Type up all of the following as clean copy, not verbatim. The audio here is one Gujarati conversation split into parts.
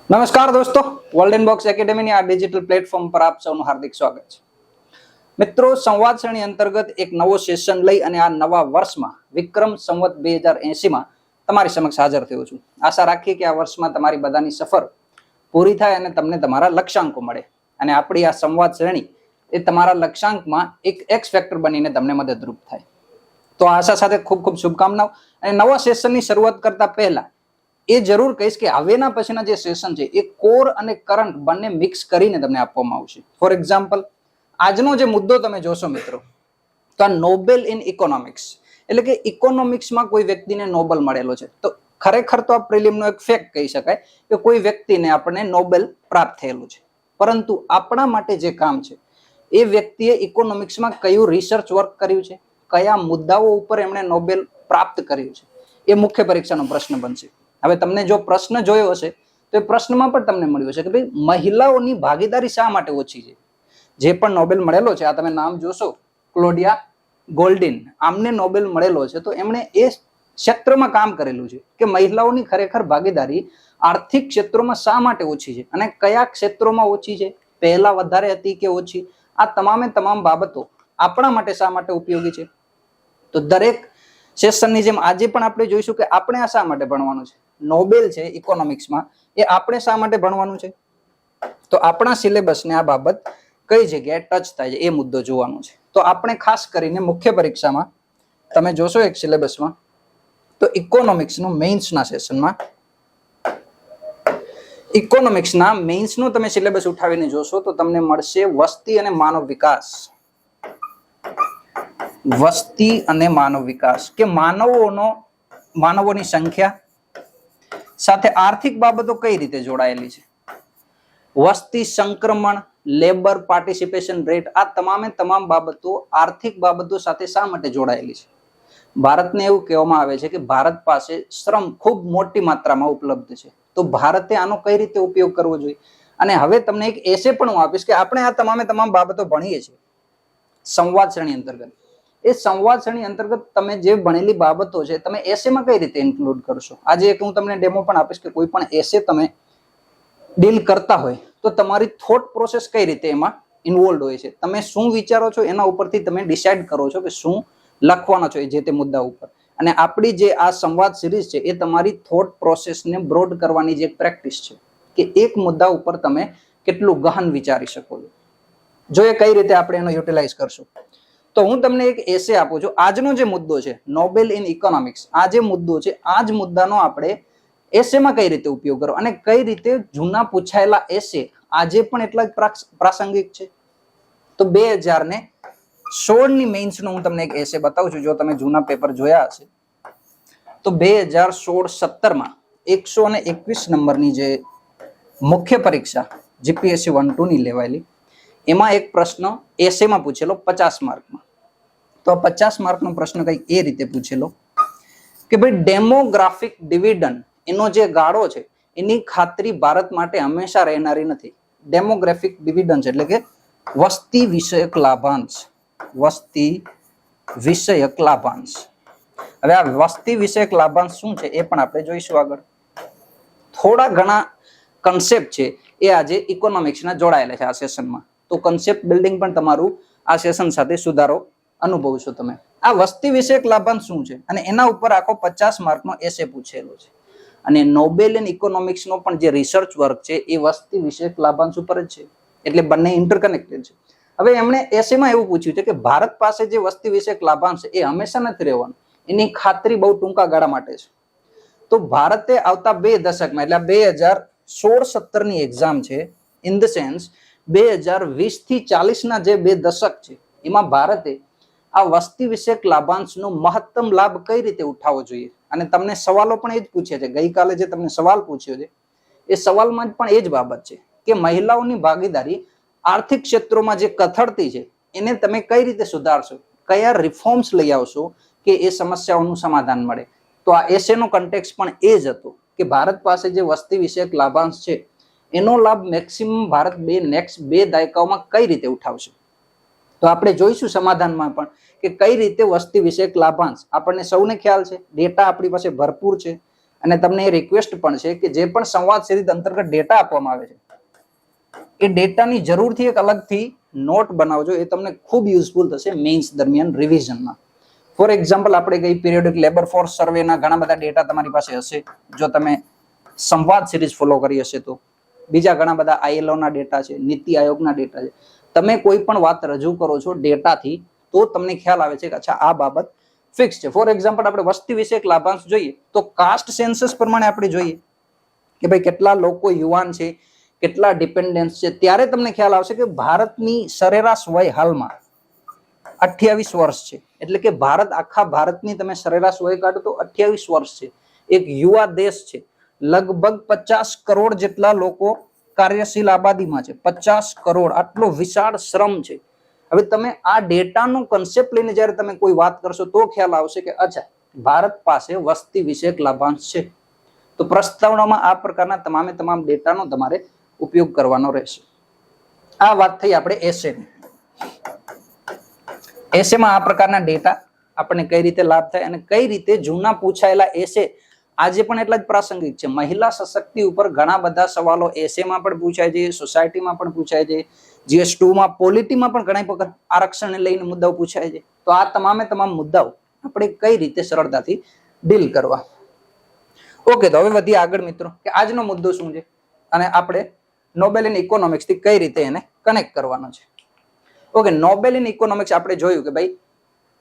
નમસ્કાર દોસ્તો, ગોલ્ડન બોક્સ એકેડેમીની આ ડિજિટલ પ્લેટફોર્મ પર આપ સૌનું હાર્દિક સ્વાગત છે. મિત્રો, સંવાદ શ્રેણી અંતર્ગત એક નવો સેશન લઈ અને આ નવા વર્ષમાં વિક્રમ સંવત 2080માં તમારી સમક્ષ હાજર થયો છું. આશા રાખીએ કે આ વર્ષમાં તમારી બધાની સફર પૂરી થાય અને તમને તમારા લક્ષ્યાંકો મળે અને આપણી આ સંવાદ શ્રેણી એ તમારા લક્ષ્યાંકમાં એક એક્સ ફેક્ટર બનીને તમને મદદરૂપ થાય. તો આશા સાથે ખૂબ ખૂબ શુભકામનાઓ. અને નવા સેશનની શરૂઆત કરતા પહેલા એ જરૂર કહીશ કે હવેના પછીના જે સેશન છે એ કોર અને કરંટ બંને મિક્સ કરીને તમને આપવામાં આવશે. ફોર એક્ઝામ્પલ, આજનો જે મુદ્દો તમે જોશો મિત્રો, તો આ નોબેલ ઇન ઇકોનોમિક્સ, એટલે કે ઇકોનોમિક્સમાં કોઈ વ્યક્તિને નોબેલ મળેલો છે. તો ખરેખર તો આ પ્રિલિમનો એક ફેક્ટ કહી શકાય કે કોઈ વ્યક્તિને આપણને નોબેલ પ્રાપ્ત થયેલું છે. પરંતુ આપણા માટે જે કામ છે એ વ્યક્તિએ ઇકોનોમિક્સમાં કયું રિસર્ચ વર્ક કર્યું છે, કયા મુદ્દાઓ ઉપર એમણે નોબેલ પ્રાપ્ત કર્યું છે, એ મુખ્ય પરીક્ષાનો પ્રશ્ન બનશે. હવે તમને જો પ્રશ્ન જોયો હશે તો એ પ્રશ્નમાં પણ તમને મળ્યું હશે કે ભાઈ મહિલાઓની ભાગીદારી શા માટે ઓછી છે. જે પણ નોબેલ મળેલો છે, આ તમે નામ જોશો, ક્લોડિયા ગોલ્ડિન, આમને નોબેલ મળેલો છે. તો એમણે એ ક્ષેત્રમાં કામ કરેલું છે કે મહિલાઓની ખરેખર ભાગીદારી આર્થિક ક્ષેત્રોમાં શા માટે ઓછી છે અને કયા ક્ષેત્રોમાં ઓછી છે, પહેલા વધારે હતી કે ઓછી, આ તમામે તમામ બાબતો આપણા માટે શા માટે ઉપયોગી છે. તો દરેક સેશનની જેમ આજે પણ આપણે જોઈશું કે આપણે આ શા માટે ભણવાનું છે. નોબેલ છે ઇકોનોમિક્સમાં, એ આપણે શા માટે ભણવાનું છે. તો આપણા સિલેબસને આ બાબત કઈ જગ્યાએ ટચ થાય છે એ મુદ્દો જોવાનો છે. તો આપણે ખાસ કરીને મુખ્ય પરીક્ષામાં તમે જોશો એક સિલેબસમાં, તો ઇકોનોમિક્સનું મેઇન્સના સેશનમાં ઇકોનોમિક્સના મેઇન્સનું તમે સિલેબસ ઉઠાવીને જોશો તો તમને મળશે વસ્તી અને માનવ વિકાસ. વસ્તી અને માનવ વિકાસ, કે માનવોની સંખ્યા સાથે આર્થિક બાબતો કઈ રીતે જોડાયેલી છે. વસ્તી સંક્રમણ, લેબર પાર્ટિસિપેશન રેટ, આ તમામે તમામ બાબતો આર્થિક બાબતો સાથે શા માટે જોડાયેલી છે. ભારતને એવું કહેવામાં આવે છે કે ભારત પાસે શ્રમ ખૂબ મોટી માત્રામાં ઉપલબ્ધ છે. તો ભારતે આનો કઈ રીતે ઉપયોગ કરવો જોઈએ. અને હવે તમને એક એસે પણ હું આપીશ કે આપણે આ તમામે તમામ બાબતો ભણીએ છીએ સંવાદ શ્રેણી અંતર્ગત. એ સંવાદ શ્રેણી અંતર્ગત તમે જે ભણેલી બાબતો છે તમે એસેમાં કઈ રીતે ઇન્ક્લુડ કરશો. આજે એક હું તમને ડેમો પણ આપીશ કે કોઈ પણ એસે તમે ડીલ કરતા હોય તો તમારી થોટ પ્રોસેસ કઈ રીતે એમાં ઇન્વોલ્વ હોય છે. તમે શું વિચારો છો એના ઉપરથી તમે ડિસાઇડ કરો છો કે શું લખવાનો છો જે તે મુદ્દા ઉપર. અને આપણી જે આ સંવાદ સિરીઝ છે એ તમારી થોટ પ્રોસેસને બ્રોડ કરવાની જે એક પ્રેક્ટિસ છે કે એક મુદ્દા ઉપર તમે કેટલું ગહન વિચારી શકો છો. જો એ કઈ રીતે આપણે એનો યુટિલાઇઝ કરશું. તો હું તમને એક એસે આપું છું. આજનો જે મુદ્દો છે નોબેલ ઇન ઇકોનોમિક્સ, આ જે મુદ્દો છે આ જ મુદ્દાનો આપણે એસેમાં કઈ રીતે ઉપયોગ કરો અને કઈ રીતે જૂના પૂછાયેલા એસે આજે પણ એટલા જ પ્રાસંગિક છે. તો 2016ની મેઇન્સનો હું તમને એક એસે બતાવું છું. જો તમે જૂના પેપર જોયા હશે તો 2016-17માં 121 નંબરની જે મુખ્ય પરીક્ષા જીપીએસસી 1-2ની લેવાયેલી, એમાં એક પ્રશ્ન એસેમાં પૂછેલો 50 માર્કમાં. તો 50 માર્કનો પ્રશ્ન કંઈક એ રીતે પૂછેલો કે ભાઈ ડેમોગ્રાફિક ડિવિડન્ડ એનો જે ગાળો છે એની ખાતરી ભારત માટે હંમેશા રહેનારી નથી. ડેમોગ્રાફિક ડિવિડન્ડ એટલે કે વસ્તી વિષયક લાભાંશ. વસ્તી વિષયક લાભાંશ. હવે આ વસ્તી વિષયક લાભાંશ શું છે એ પણ આપણે જોઈશું આગળ. થોડા ઘણા કન્સેપ્ટ છે એ આજે ઇકોનોમિક્સના જોડાયેલા છે આ સેશનમાં. તો કન્સેપ્ટ બિલ્ડિંગ પણ તમારું આ સેશન સાથે સુધારો અનુભવશો તમે. આ વસ્તી વિષયક લાભાંશ શું છે અને એના ઉપર આખો 50 માર્કનો એસે પૂછેલો છે. અને નોબેલ ઇન ઇકોનોમિક્સનો પણ જે રિસર્ચ વર્ક છે એ વસ્તી વિષયક લાભાંશ ઉપર જ છે. એટલે બંને ઇન્ટરકનેક્ટેડ છે. હવે એમણે એસેમાં એવું પૂછ્યું છે કે ભારત પાસે જે વસ્તી વિષયક લાભાંશ છે એ હંમેશા નથી રહેવાનું, એની ખાતરી બહુ ટૂંકા ગાળા માટે છે. તો ભારતે આવતા 2 દશકમાં, એટલે 2016-17ની એક્ઝામ છે, ઇન ધ સેન્સ 2020 થી 40ના જે 2 દશક છે એમાં ભારતે આ વસ્તી વિષયક લાભાંશનો મહત્તમ લાભ કઈ રીતે ઉઠાવવો જોઈએ. અને તમને સવાલો પણ એ જ પૂછ્યા છે. ગઈકાલે જે તમને સવાલ પૂછ્યો છે એ સવાલમાં પણ એ જ બાબત છે કે મહિલાઓની ભાગીદારી આર્થિક ક્ષેત્રોમાં જે કથળતી છે એને તમે કઈ રીતે સુધારશો, કયા રિફોર્મ્સ લઈ આવશો કે એ સમસ્યાઓનું સમાધાન મળે. તો આ એસેનો કન્ટેક્સ પણ એ જ હતો કે ભારત પાસે જે વસ્તી વિષયક લાભાંશ છે એનો લાભ મેક્સિમમ ભારત નેક્સ્ટ 2 દાયકાઓમાં કઈ રીતે ઉઠાવશે. તો આપણે જોઈશું સમાધાનમાં પણ કે કઈ રીતે વસ્તી વિષયક લાભાંશ, આપણને સૌને ખ્યાલ છે, ડેટા આપણી પાસે ભરપૂર છે, અને તમને એ રિક્વેસ્ટ પણ છે કે જે પણ સંવાદ સિરીઝ અંતર્ગત ડેટા આપવામાં આવે છે એ ડેટાની જરૂરથી એક અલગથી નોટ બનાવજો. એ તમને ખૂબ યુઝફુલ થશે મેઇન્સ દરમિયાન રિવિઝનમાં. ફોર એક્ઝામ્પલ, આપણે કઈ પિરિયોડિક લેબર ફોર્સ સર્વેના ઘણા બધા ડેટા તમારી પાસે હશે જો તમે સંવાદ સિરીઝ ફોલો કરી હશે તો. બીજા ઘણા બધા ILO ના ડેટા છે, નીતિ આયોગના ડેટા છે. તમે કોઈ પણ વાત રજૂ કરો છો ડેટાથી તો તમને ખ્યાલ આવે છે કે અચ્છા આ બાબત ફિક્સ છે. ફોર એક્ઝામ્પલ, આપણે વસ્તી વિશે એક લાભાંશ જોઈએ તો કાસ્ટ સેન્સસ પ્રમાણે આપણે જોઈએ કે ભાઈ કેટલા લોકો યુવાન છે, કેટલા ડિપેન્ડન્સ છે, ત્યારે તમને ખ્યાલ આવશે કે ભારતની સરેરાશ વય હાલમાં 28 વર્ષ છે. એટલે કે આખા ભારતની તમે સરેરાશ વય કાઢો તો 28 વર્ષ છે. એક યુવા દેશ છે. લગભગ 50 કરોડ જેટલા લોકો કાર્યશીલ આબાદીમાં છે. 50 કરોડ, આટલો વિશાળ શ્રમ છે. હવે તમે આ ડેટાનો કન્સેપ્ટ લઈને જ્યારે તમે કોઈ વાત કરશો તો ખ્યાલ આવશે કે અચ્છા ભારત પાસે વસ્તી વિષયક લાભાંશ છે. તો પ્રસ્તાવનામાં આ પ્રકારના તમામ ડેટાનો તમારે ઉપયોગ કરવાનો રહેશે. આ વાત થઈ આપણે એસેની. એસેમાં આ પ્રકારના ડેટા આપણને કઈ રીતે લાભ થાય અને કઈ રીતે જૂના પૂછાયેલા એસે આજે પણ એટલા જ પ્રાસંગિક છે. મહિલા સશક્તિ ઉપર ઘણા બધા સવાલો એસેમાં પણ પૂછાય છે, સોસાયટીમાં પણ પૂછાય છે, GS2 માં પોલિટીમાં પણ ઘણા વખત આરક્ષણને લઈને મુદ્દાઓ પૂછાય છે. તો આ તમામ મુદ્દાઓ આપણે કઈ રીતે સરળતાથી ડીલ કરવા. ઓકે, તો હવે વધીએ આગળ મિત્રો કે આજનો મુદ્દો શું છે અને આપણે નોબેલ ઇન ઇકોનોમિક્સ થી કઈ રીતે એને કનેક્ટ કરવાનો છે. ઓકે, નોબેલ ઇન ઇકોનોમિક્સ આપણે જોયું કે ભાઈ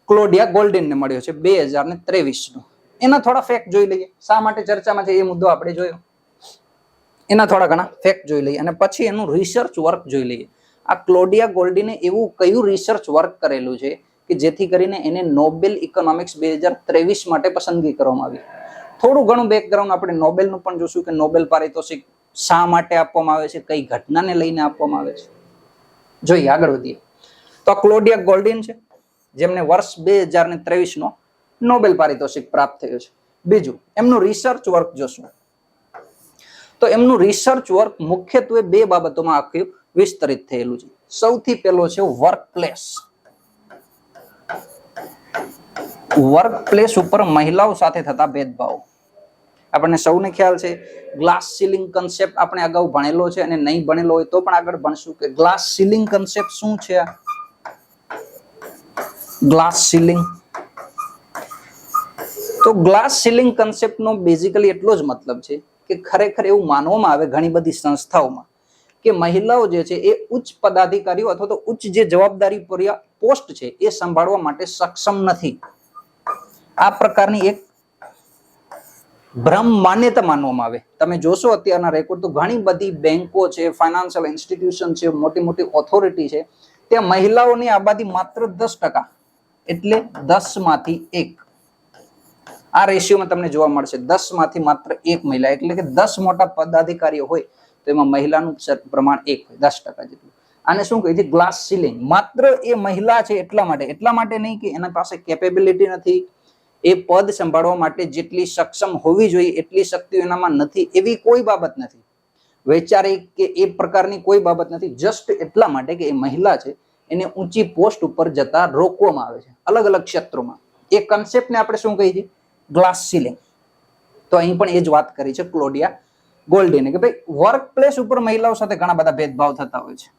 ક્લોડિયા ગોલ્ડિનને મળ્યો છે 2023 નો. એના થોડા ફેક્ટ જોઈ લઈએ. શા માટે ચર્ચામાં છે એ મુદ્દો આપણે જોયો. એના થોડા ઘણા ફેક્ટ જોઈ લઈએ અને પછી એનું રિસર્ચ વર્ક જોઈ લઈએ. આ ક્લોડિયા ગોલ્ડિને એવું કયું રિસર્ચ વર્ક કરેલું છે કે જેથી કરીને એને નોબેલ ઇકોનોમિક્સ 2023 માટે પસંદગી કરવામાં આવી. થોડું ઘણું બેકગ્રાઉન્ડ આપણે નોબેલનું પણ જોશું કે નોબેલ પારિતોષિક શા માટે આપવામાં આવે છે, કઈ ઘટનાને લઈને આપવામાં આવે છે. જોઈએ, આગળ વધીએ. તો આ ક્લોડિયા ગોલ્ડિન છે જેમને વર્ષ 2023 નો નોબેલ પારિતોષિક પ્રાપ્ત થયો છે. બીજું, એમનું રિસર્ચ વર્ક જોશું. તો એમનું રિસર્ચ વર્ક મુખ્યત્વે બે બાબતોમાં આખું વિસ્તરિત થયેલું છે. સૌથી પહેલો છે વર્ક પ્લેસ ઉપર મહિલાઓ સાથે થતા ભેદભાવ. આપણને સૌને ખ્યાલ છે ગ્લાસ સીલિંગ કન્સેપ્ટ આપણે અગાઉ ભણેલો છે અને નહીં ભણેલો હોય તો પણ આગળ ભણશું કે ગ્લાસ સીલિંગ કન્સેપ્ટ શું છે. ગ્લાસ સીલિંગ, તો ગ્લાસ સીલિંગ કન્સેપ્ટનો બેઝિકલી એટલો જ મતલબ છે કે ખરેખર એવું માનવામાં આવે ઘણી બધી સંસ્થાઓમાં કે મહિલાઓ જે છે એ ઉચ્ચ પદાધિકારીઓ અથવા તો ઉચ્ચ જે જવાબદારી પોસ્ટ છે એ સંભાળવા માટે સક્ષમ નથી. આ પ્રકારની એક ભ્રમ માન્યતા માનવામાં આવે. તમે જોશો અત્યારના રેકોર્ડ તો ઘણી બધી બેંકો છે, ફાઇનાન્શિયલ ઇન્સ્ટિટ્યુશન છે, મોટી ઓથોરિટી છે, ત્યાં મહિલાઓની આબાદી માત્ર 10%, એટલે 10 માંથી 1. આ રેશિયોમાં તમને જોવા મળશે. 10 માંથી માત્ર 1 મહિલા, એટલે કે 10 મોટા પદાધિકારીઓ હોય તો એમાં મહિલાનું પ્રમાણ 1 હોય, 10% જેટલું. આને શું કહે છે? Glass ceiling. માત્ર એ મહિલા છે એટલા માટે નહીં કે એના પાસે કેપેબિલિટી નથી, એ પદ સંભાળવા માટે જેટલી સક્ષમ હોવી જોઈએ એટલી શક્તિ એનામાં નથી, એવી કોઈ બાબત નથી. વૈચારિક કે એ પ્રકારની કોઈ બાબત નથી. જસ્ટ એટલા માટે કે એ મહિલા છે એને ઊંચી પોસ્ટ ઉપર જતા રોકવામાં આવે છે અલગ અલગ ક્ષેત્રોમાં. એ કન્સેપ્ટને આપણે શું કહીએ છીએ? Glass ceiling. તો અહીં પણ એ જ વાત કરી છે ક્લોડિયા ગોલ્ડિને કે ભાઈ વર્ક પ્લેસ ઉપર મહિલાઓ સાથે ઘણા બધા ભેદભાવ થતા હોય છે.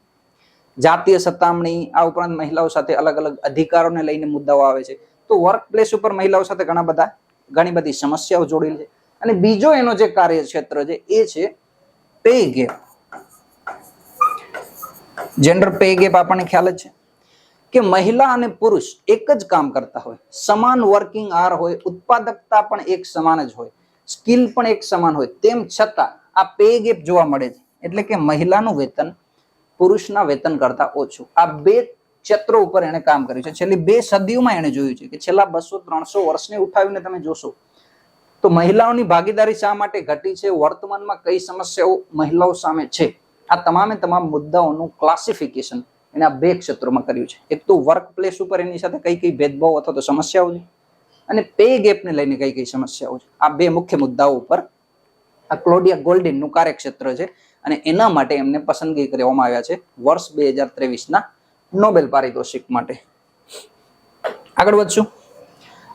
જાતીય સતામણી, આ ઉપરાંત મહિલાઓ સાથે અલગ અલગ અધિકારોને લઈને મુદ્દાઓ આવે છે. તો વર્ક પ્લેસ ઉપર મહિલાઓ સાથે ઘણી બધી સમસ્યાઓ જોડેલી છે. અને બીજો એનો જે કાર્યક્ષેત્ર છે એ છે pay gap. Gender pay gap આપણને ખ્યાલ જ છે કે મહિલા અને પુરુષ એક જ કામ કરતા હોય, સમાન વર્કિંગ આર હોય, ઉત્પાદકતા પણ એક સમાન જ હોય, સ્કિલ પણ એક સમાન હોય, તેમ છતાં આ પે ગેપ જોવા મળે છે. એટલે કે મહિલાનું વેતન પુરુષના વેતન કરતા ઓછું. આ બે ક્ષેત્રો ઉપર એને કામ કર્યું છે. છેલ્લી 2 સદીઓમાં એને જોયું છે કે છેલ્લા 200-300 વર્ષને ઉઠાવીને તમે જોશો તો મહિલાઓની ભાગીદારી શા માટે ઘટી છે, વર્તમાનમાં કઈ સમસ્યાઓ મહિલાઓ સામે છે, આ તમામ મુદ્દાઓનું ક્લાસિફિકેશન એને આ 2 ક્ષેત્રોમાં કર્યું છે. એક તો વર્ક પ્લેસ ઉપર એની સાથે કઈ ભેદભાવ અથવા તો સમસ્યાઓ છે અને પે ગેપને લઈને કઈ સમસ્યાઓ છે. આ 2 મુખ્ય મુદ્દાઓ ઉપર આ ક્લોડિયા ગોલ્ડિનનું કાર્યક્ષેત્ર છે અને એના માટે એમને પસંદગી કરવામાં આવ્યા છે વર્ષ 2023 ના નોબેલ પારિતોષિક માટે. આગળ વધશું.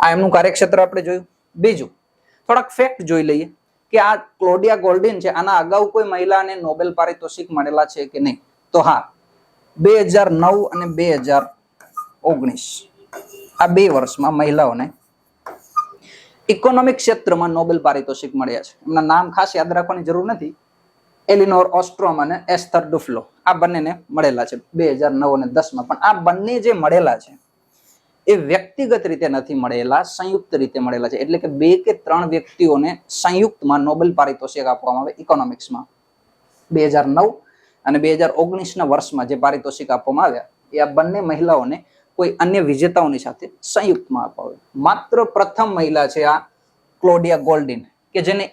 આ એમનું કાર્યક્ષેત્ર આપણે જોયું. બીજું, થોડાક ફેક્ટ જોઈ લઈએ કે આ ક્લોડિયા ગોલ્ડિન છે, આના અગાઉ કોઈ મહિલાને નોબેલ પારિતોષિક મળેલા છે કે નહીં? તો હા, 2009 અને 2019 આ 2 વર્ષમાં મહિલાઓને ઇકોનોમિક ક્ષેત્રમાં નોબેલ પારિતોષિક મળ્યા છે. એમના નામ ખાસ યાદ રાખવાની જરૂર નથી. એલિનોર ઓસ્ટ્રોમ અને એસ્થર ડુફ્લો, આ બંનેને મળેલા છે 2009 અને 10માં. પણ આ બંને જે મળેલા છે એ વ્યક્તિગત રીતે નથી મળેલા, સંયુક્ત રીતે મળેલા છે. એટલે કે 2 કે 3 વ્યક્તિઓને સંયુક્તમાં નોબેલ પારિતોષિક આપવામાં આવે ઇકોનોમિક્સમાં. 2009 અને 2019ના વર્ષમાં જે પારિતોષિક આપવામાં આવ્યા એ આ બંને મહિલાઓને કોઈ અન્ય વિજેતાઓની સાથે સંયુક્તમાં આપવામાં આવે. માત્ર પ્રથમ મહિલા છે આ ક્લોડિયા ગોલ્ડિન કે જેને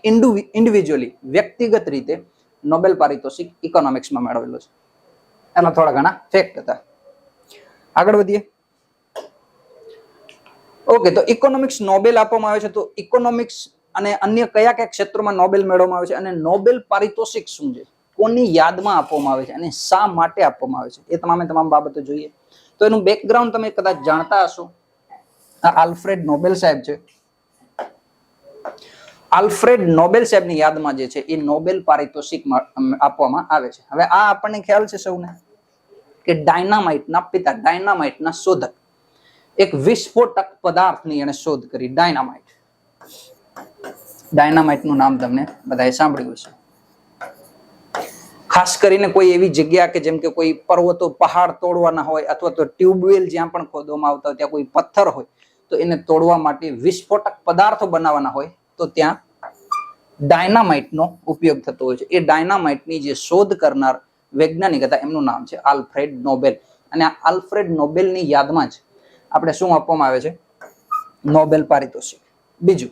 ઇન્ડિવિજ્યુઅલી વ્યક્તિગત રીતે નોબેલ પારિતોષિક ઇકોનોમિક્સમાં મેળવેલો છે. એના થોડા ઘણા ફેક્ટ હતા. આગળ વધીએ. ઓકે, તો ઇકોનોમિક્સ નોબેલ આપવામાં આવે છે. તો ઇકોનોમિક્સ અને અન્ય કયા કયા ક્ષેત્રોમાં નોબેલ મેળવવામાં આવે છે અને નોબેલ પારિતોષિક શું છે, કોની યાદમાં આપવામાં આવે છે અને શા માટે આપવામાં આવે છે, એ તમામ બાબતો જોઈએ. તો એનું બેકગ્રાઉન્ડ તમે કદાચ જાણતા હશો. આ આલ્ફ્રેડ નોબેલ સાહેબ છે. આલ્ફ્રેડ નોબેલ સાહેબની યાદમાં જે છે એ નોબેલ પારિતોષિક આપવામાં આવે છે. હવે આ આપણને ખ્યાલ છે સૌને કે ડાયનામાઇટના પિતા, ડાયનામાઇટના શોધક, એક વિસ્ફોટક પદાર્થની એને શોધ કરી, ડાયનામાઇટ. ડાયનામાઇટનું નામ તમને બધાએ સાંભળ્યું છે. ખાસ કરીને કોઈ એવી જગ્યા કે જેમ કે કોઈ પર્વતો, પહાડ તોડવાના હોય અથવા તો ટ્યુબવેલ જ્યાં પણ ખોદવામાં આવતા હોય ત્યાં કોઈ પથ્થર હોય તો એને તોડવા માટે વિસ્ફોટક પદાર્થો બનાવવાના હોય તો ત્યાં ડાયનામાઇટનો ઉપયોગ થતો હોય છે. એ ડાયનામાઇટની જે શોધ કરનાર વૈજ્ઞાનિક હતા એમનું નામ છે આલ્ફ્રેડ નોબેલ. અને આ આલ્ફ્રેડ નોબેલની યાદમાં જ આપણે શું આપવામાં આવે છે? નોબેલ પારિતોષિક. બીજું,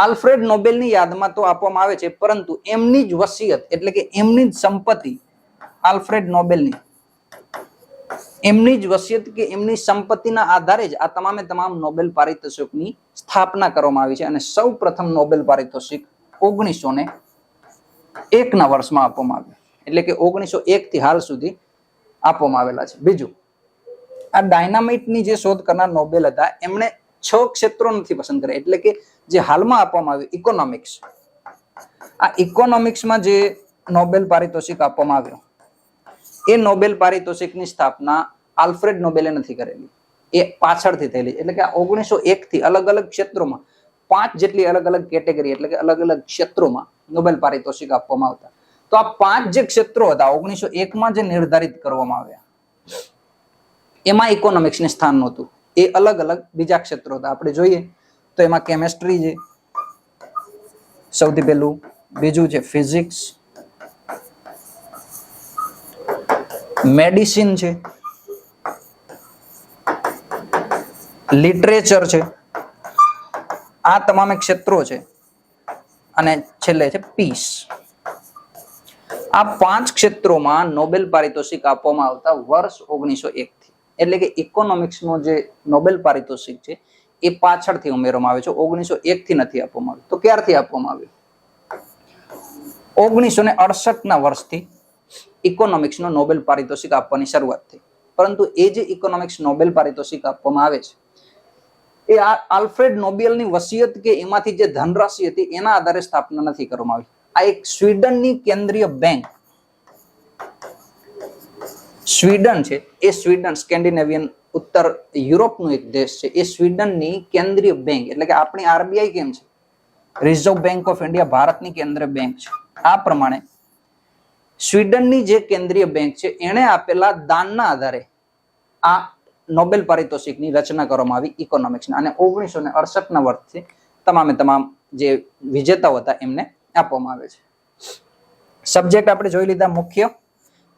આલ્ફ્રેડ નોબેલની યાદમાં તો આપવામાં આવે છે, પરંતુ એમની જ વસિયત એટલે કે એમની જ સંપત્તિ, આલ્ફ્રેડ નોબેલની એમની જ વસિયત કે એમની સંપત્તિના આધારે જ આ તમામ નોબેલ પારિતોષિકની સ્થાપના કરવામાં આવી છે. અને સૌ પ્રથમ નોબેલ પારિતોષિક 1901ના વર્ષમાં આપવામાં આવ્યું. એટલે કે 1901 થી હાલ સુધી આપવામાં આવેલા છે. બીજું, આ ડાયનામાઇટની જે શોધ કરનાર નોબેલ હતા એમણે 6 ક્ષેત્રો નથી પસંદ કર્યા. એટલે કે જે હાલમાં આપવામાં આવ્યું ઇકોનોમિક્સ, આ ઇકોનોમિક્સમાં જે નોબેલ પારિતોષિક આપવામાં આવ્યો એ નોબેલ પારિતોષિકની સ્થાપના આલ્ફ્રેડ નોબેલે નથી કરેલી, એ પાછળથી થયેલી. એટલે કે 1901 થી અલગ અલગ ક્ષેત્રોમાં 5 જેટલી અલગ અલગ કેટેગરી એટલે કે અલગ અલગ ક્ષેત્રોમાં નોબેલ પારિતોષિક આપવામાં આવતા. તો આ 5 જે ક્ષેત્રો હતા 1901માં જે નિર્ધારિત કરવામાં આવ્યા એમાં ઇકોનોમિક્સને સ્થાન નહોતું. એ અલગ અલગ બીજા ક્ષેત્રો હતા. આપણે જોઈએ તો એમાં કેમેસ્ટ્રી છે સૌથી પહેલું, બીજું છે ફિઝિક્સ, મેડિસિન છે, લિટરેચર છે, આ તમામ ક્ષેત્રો છે. અને છેલ્લે છે પીસ. આ 5 ક્ષેત્રોમાં નોબેલ પારિતોષિક આપવામાં આવતા વર્ષ 1901 થી. એટલે કે ઇકોનોમિક્સનો જે નોબેલ પારિતોષિક છે એ પાછળથી ઉમેરવામાં આવે છે, 1901 થી નથી આપવામાં આવ્યું. તો ક્યારથી આપવામાં આવ્યું? 1968ના વર્ષથી ઇકોનોમિક્સનો નોબેલ પારિતોષિક આપવાની શરૂઆત થઈ. પરંતુ એ જે ઇકોનોમિક્સ નોબેલ પારિતોષિક આપવામાં આવે છે એ આ આલ્ફ્રેડ નોબેલની વસિયત કે એમાંથી જે ધનરાશિ હતી એના આધારે સ્થાપના નથી કરવામાં આવી. આ એક સ્વીડનની કેન્દ્રીય બેંક, સ્વીડન છે એ સ્વીડન સ્કેન્ડિનેવિયન ઉત્તર યુરોપનું એક દેશ છે. એ સ્વીડનની કેન્દ્રીય બેંક એટલે કે આપણી આરબીઆઈ કેમ છે, રિઝર્વ બેંક ઓફ ઇન્ડિયા ભારતની કેન્દ્રીય બેંક છે, આ પ્રમાણે સ્વીડનની જે કેન્દ્રીય બેંક છે એણે આપેલા દાનના આધારે આ નોબેલ પારિતોષિકની રચના કરવામાં આવી ઇકોનોમિક્સના. અને 1968ના વર્ષથી તમામ જે વિજેતાઓ હતા એમને આપવામાં આવે છે. સબ્જેક્ટ આપણે જોઈ લીધા, મુખ્ય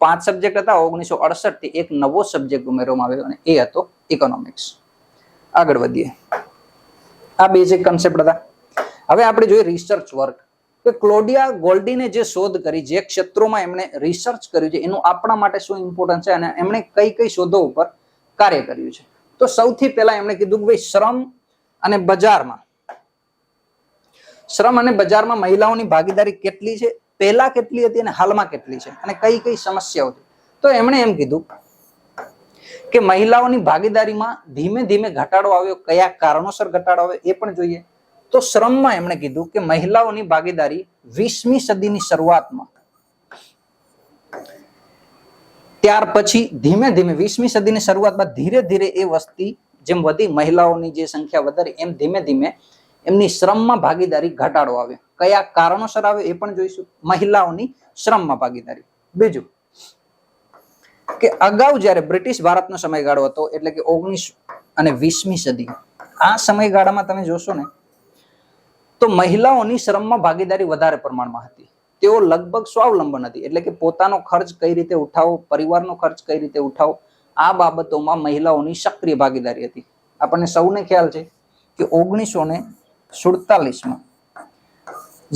5 સબ્જેક્ટ હતા. 1968 થી એક નવો સબ્જેક્ટ ઉમેરવામાં આવ્યો અને એ હતો ઇકોનોમિક્સ. આગળ વધીએ. આ બેઝિક કન્સેપ્ટ હતા. હવે આપણે જોઈએ રિસર્ચ વર્ક. કે ક્લોડિયા ગોલ્ડિને જે શોધ કરી, જે ક્ષેત્રોમાં એમણે રિસર્ચ કર્યું છે એનું આપણા માટે શું ઇમ્પોર્ટન્સ છે અને એમણે કઈ શોધો ઉપર કાર્ય કર્યું છે. તો સૌથી પહેલા એમણે કીધું કે ભાઈ શ્રમ અને બજારમાં મહિલાઓની ભાગીદારી કેટલી છે, પહેલા કેટલી હતી અને હાલમાં કેટલી છે અને કઈ સમસ્યાઓ છે. તો એમણે એમ કીધું કે મહિલાઓની ભાગીદારીમાં ધીમે ધીમે ઘટાડો આવ્યો. કયા કારણોસર ઘટાડો આવ્યો એ પણ જોઈએ. તો શ્રમમાં એમણે કીધું કે મહિલાઓની ભાગીદારી 20મી સદીની શરૂઆતમાં, ત્યાર પછી ધીમે ધીમે 20મી સદીની શરૂઆતમાં ધીરે ધીરે એ વસ્તી જેમ વધી, મહિલાઓની જે સંખ્યા વધારી, એમ ધીમે ધીમે એમની શ્રમમાં ભાગીદારી ઘટાડો આવ્યો. કયા કારણોસર આવ્યો એ પણ જોઈશું. મહિલાઓની શ્રમમાં ભાગીદારી. બીજું કે અગાઉ જ્યારે બ્રિટિશ ભારતનો સમયગાળો હતો, એટલે કે 19 અને 20મી સદી, આ સમયગાળામાં તમે જોશો ને તો મહિલાઓની શ્રમમાં ભાગીદારી વધારે પ્રમાણમાં હતી. તેઓ લગભગ સ્વાવલંબન હતી, એટલે કે પોતાનો ખર્ચ કઈ રીતે ઉઠાવવો, પરિવારનો ખર્ચ કઈ રીતે ઉઠાવવો, આ બાબતોમાં મહિલાઓની સક્રિય ભાગીદારી હતી. આપણને સૌને ખ્યાલ છે કે 1947માં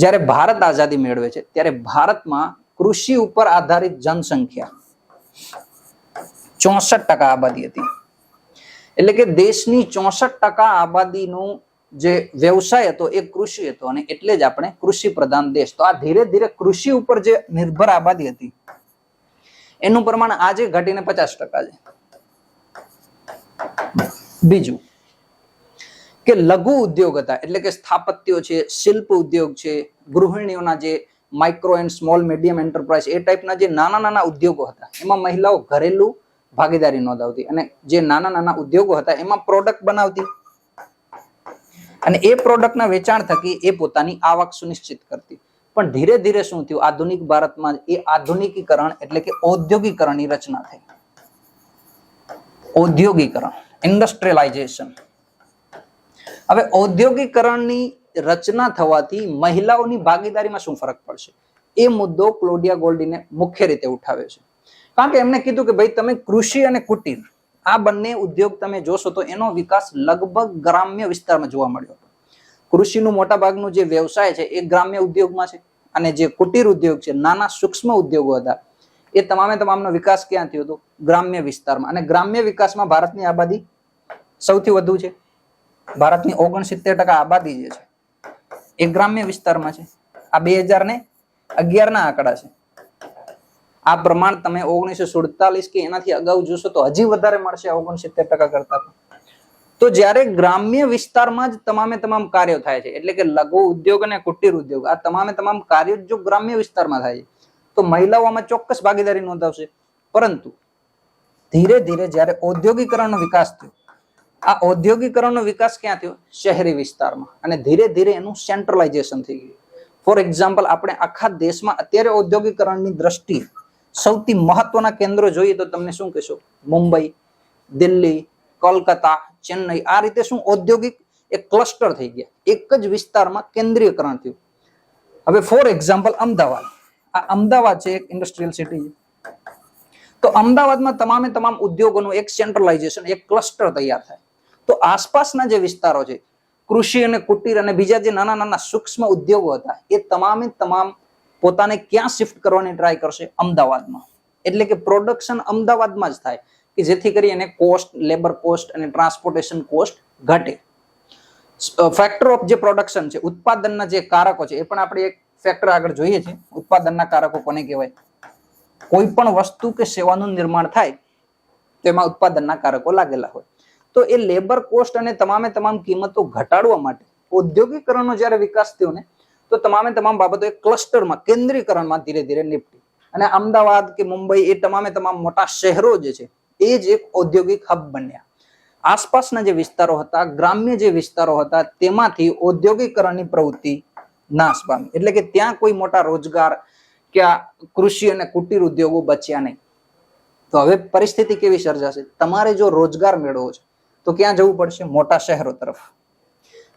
જ્યારે ભારત આઝાદી મેળવે છે ત્યારે ભારતમાં કૃષિ ઉપર આધારિત જનસંખ્યા 64% આબાદી હતી. એટલે કે દેશની 64% આબાદીનો જે વ્યવસાય હતો એ કૃષિ હતો, અને એટલે જ આપણે કૃષિ પ્રધાન દેશ. તો આ ધીરે ધીરે કૃષિ ઉપર જે નિર્ભર આબાદી હતી એનું પ્રમાણ આજે ઘટીને 50% છે. બીજું કે લઘુ ઉદ્યોગ હતા, એટલે કે સ્થાપત્યો છે, શિલ્પ ઉદ્યોગ છે, ગૃહિણીઓના જે micro and small medium enterprise, એ ટાઈપના જે નાના નાના ઉદ્યોગો હતા એમાં મહિલાઓ ઘરેલું ભાગીદારી નોંધાવતી, અને જે નાના નાના ઉદ્યોગો હતા એમાં પ્રોડક્ટ બનાવતી, અને એ પ્રોડક્ટના વેચાણ થકી એ પોતાની આવક સુનિશ્ચિત કરતી. પણ ધીરે ધીરે શું થયું, આધુનિક ભારતમાં એ આધુનિકીકરણ એટલે કે ઔદ્યોગિકરણની રચના થઈ. ઔદ્યોગિકરણ, ઇન્ડસ્ટ્રીયલાઇઝેશન. હવે ઔદ્યોગિકરણની રચના થવાથી મહિલાઓની ભાગીદારીમાં શું ફરક પડશે, એ મુદ્દો ક્લોડિયા ગોલ્ડીને મુખ્ય રીતે ઉઠાવે છે. કારણ કે એમણે કીધું કે ભાઈ તમે કૃષિ અને કુટીર આ બંને ઉદ્યોગ તમે જોશો તો એનો વિકાસ લગભગ ગ્રામ્ય વિસ્તારમાં જોવા મળ્યો હતો. કૃષિનું મોટા ભાગનું જે વ્યવસાય છે એ ગ્રામ્ય ઉદ્યોગમાં છે, અને જે કુટીર ઉદ્યોગ છે, નાના સૂક્ષ્મ ઉદ્યોગો હતા, એ તમામનો વિકાસ ક્યાં થયો હતો? ગ્રામ્ય વિસ્તારમાં. અને ગ્રામ્ય વિકાસમાં ભારતની આબાદી સૌથી વધુ છે. ભારતની 69% આબાદી જે છે એ ગ્રામ્ય વિસ્તારમાં છે. આ 2011 ના આંકડા છે. આ પ્રમાણ તમે 1947 કે એનાથી અગાઉ જોશો તો હજી વધારે મળશે 69% કરતા. તો જ્યારે ગ્રામ્ય વિસ્તારમાં જ તમામ કાર્યો થાય છે, એટલે કે લઘુ ઉદ્યોગ અને કુટીર ઉદ્યોગ, આ તમામ કાર્યો જો ગ્રામ્ય વિસ્તારમાં થાય છે તો મહિલાઓમાં ચોક્કસ ભાગીદારી નોંધાવશે. પરંતુ ધીરે ધીરે જ્યારે ઔદ્યોગિકરણનો વિકાસ થયો, આ ઔદ્યોગિકરણનો વિકાસ ક્યાં થયો? શહેરી વિસ્તારમાં. અને ધીરે ધીરે એનું સેન્ટ્રલાઇઝેશન થઈ ગયું. ફોર એક્ઝામ્પલ, આપણે આખા દેશમાં અત્યારે ઔદ્યોગિકરણની દ્રષ્ટિએ સૌથી મહત્વના કેન્દ્રો જોઈએ તો તમને શું કહેશો? મુંબઈ, દિલ્હી, કોલકાતા, ચેન્નઈ, આ રીતે શું ઔદ્યોગિક એક ક્લસ્ટર થઈ ગયા, એક જ વિસ્તારમાં કેન્દ્રીયકરણ થયું. હવે ફોર એક્ઝામ્પલ અમદાવાદ, આ અમદાવાદ છે એક ઇન્ડસ્ટ્રીયલ સિટી છે. તો અમદાવાદમાં તમામ ઉદ્યોગોનું એક સેન્ટ્રલાઇઝેશન, એક ક્લસ્ટર તૈયાર થાય. તો આસપાસના જે વિસ્તારો છે, કૃષિ અને કુટીર અને બીજા જે નાના નાના સૂક્ષ્મ ઉદ્યોગો હતા, એ તમામ પોતાને ક્યાં શિફ્ટ કરવાની ટ્રાય કરશે? અમદાવાદમાં. એટલે કે પ્રોડક્શન અમદાવાદમાં જ થાય, કે જેથી કરી એને કોસ્ટ, લેબર કોસ્ટ અને ટ્રાન્સપોર્ટેશન કોસ્ટ ઘટે. ફેક્ટર ઓફ જે પ્રોડક્શન છે, ઉત્પાદનના જે કારકો છે, એ પણ આપણે એક ફેક્ટર આગળ જોઈએ છે. ઉત્પાદનના કારકો કોને કહેવાય? કોઈ પણ વસ્તુ કે સેવાનું નિર્માણ થાય તેમાં ઉત્પાદનના કારકો લાગેલા હોય. તો એ લેબર કોસ્ટ અને તમામ કિંમતો ઘટાડવા માટે ઔદ્યોગિકરણનો જ્યારે વિકાસ થયો ને, તો તમામ બાબતો એક ક્લસ્ટરમાં, કેન્દ્રીકરણમાં ધીરે ધીરે નિપટી. અને અમદાવાદ કે મુંબઈ, એ તમામ મોટા શહેરો જે છે એ જ એક ઔદ્યોગિક હબ બન્યા. આસપાસના જે વિસ્તારો હતા, ગ્રામ્ય જે વિસ્તારો હતા, તેમાંથી ઔદ્યોગિકરણની પ્રવૃત્તિ નાશ પામી. એટલે કે ત્યાં કોઈ મોટા રોજગાર કે આ કૃષિ અને કુટીર ઉદ્યોગો બચ્યા નહીં. તો હવે પરિસ્થિતિ કેવી સર્જાશે? તમારે જો રોજગાર મેળવવો છે તો ક્યાં જવું પડશે? મોટા શહેરો તરફ.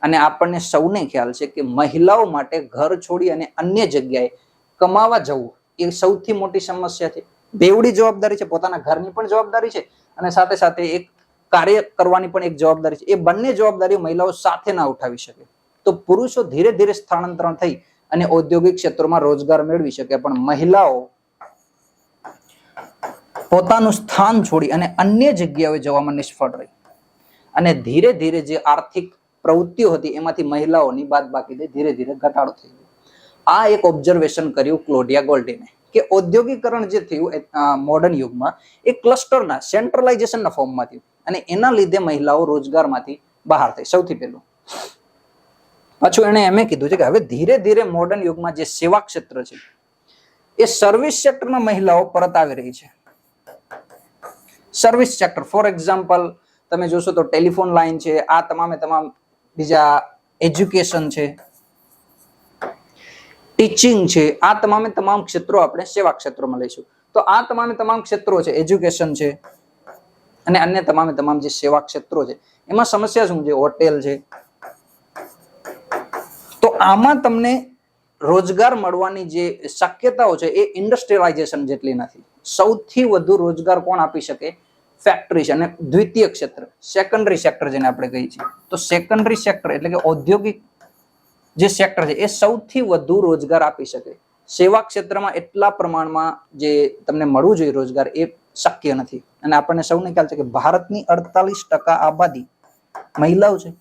અને આપણને સૌને ખ્યાલ છે કે મહિલાઓ માટે ઘર છોડી અને અન્ય જગ્યાએ કમાવા જવું એ સૌથી મોટી સમસ્યા છે. બેવડી જવાબદારી છે, પોતાના ઘરની પણ જવાબદારી છે અને સાથે સાથે એક કાર્ય કરવાની પણ એક જવાબદારી છે. એ બંને જવાબદારીઓ મહિલાઓ સાથે ના ઉઠાવી શકે. તો પુરુષો ધીરે ધીરે સ્થળાંતરણ થઈ અને ઔદ્યોગિક ક્ષેત્રોમાં રોજગાર મેળવી શકે, પણ મહિલાઓ પોતાનું સ્થાન છોડી અને અન્ય જગ્યાએ જવામાં નિષ્ફળ રહી. અને ધીરે ધીરે જે આર્થિક પ્રવૃત્તિઓ હતી એમાંથી મહિલાઓની બાદબાકી ધીરે ધીરે ઘટાડો થઈ ગયો. આ એક ઓબ્ઝર્વેશન કર્યું ક્લોડિયા ગોલ્ડીને, કે ઔદ્યોગિકરણ જે થયું મોડર્ન યુગમાં એ ક્લસ્ટરના, સેન્ટ્રલાઇઝેશનના ફોર્મમાં થયું, અને એના લીધે મહિલાઓ રોજગારમાંથી બહાર થઈ. સૌથી પહેલું પાછું એને એમ કીધું છે કે હવે ધીરે ધીરે મોડર્ન યુગમાં જે સેવા ક્ષેત્ર છે એ સર્વિસ સેક્ટરમાં મહિલાઓ પરત આવી રહી છે. સર્વિસ સેક્ટર ફોર એક્ઝામ્પલ તમે જોશો તો ટેલિફોન લાઈન છે, આ તમામે તમામ બીજા એજ્યુકેશન છે, ટીચિંગ છે, આ તમામે તમામ ક્ષેત્રો આપણે સેવા ક્ષેત્રોમાં લઈશું. તો આ તમામે તમામ ક્ષેત્રો છે, એજ્યુકેશન છે અને અન્ય તમામે તમામ જે સેવા ક્ષેત્રો છે એમાં સમસ્યા શું છે? હોટેલ છે. તો આમાં તમને રોજગાર મળવાની જે શક્યતાઓ છે એ ઇન્ડસ્ટ્રીયલાઇઝેશન જેટલી નથી. સૌથી વધુ રોજગાર કોણ આપી શકે? ફેક્ટરી છે. અને દ્વિતીય ક્ષેત્ર, સેકન્ડરી સેક્ટર જેને આપણે કહીએ છીએ, તો સેકન્ડરી સેક્ટર એટલે કે ઔદ્યોગિક જે સેક્ટર છે એ સૌથી વધુ રોજગાર આપી શકે. સેવા ક્ષેત્રમાં એટલા પ્રમાણમાં જે તમને મળવું જોઈએ રોજગાર એ શક્ય નથી. અને આપણને સૌને ખ્યાલ છે કે ભારતની 48% આબાદી મહિલાઓ છે.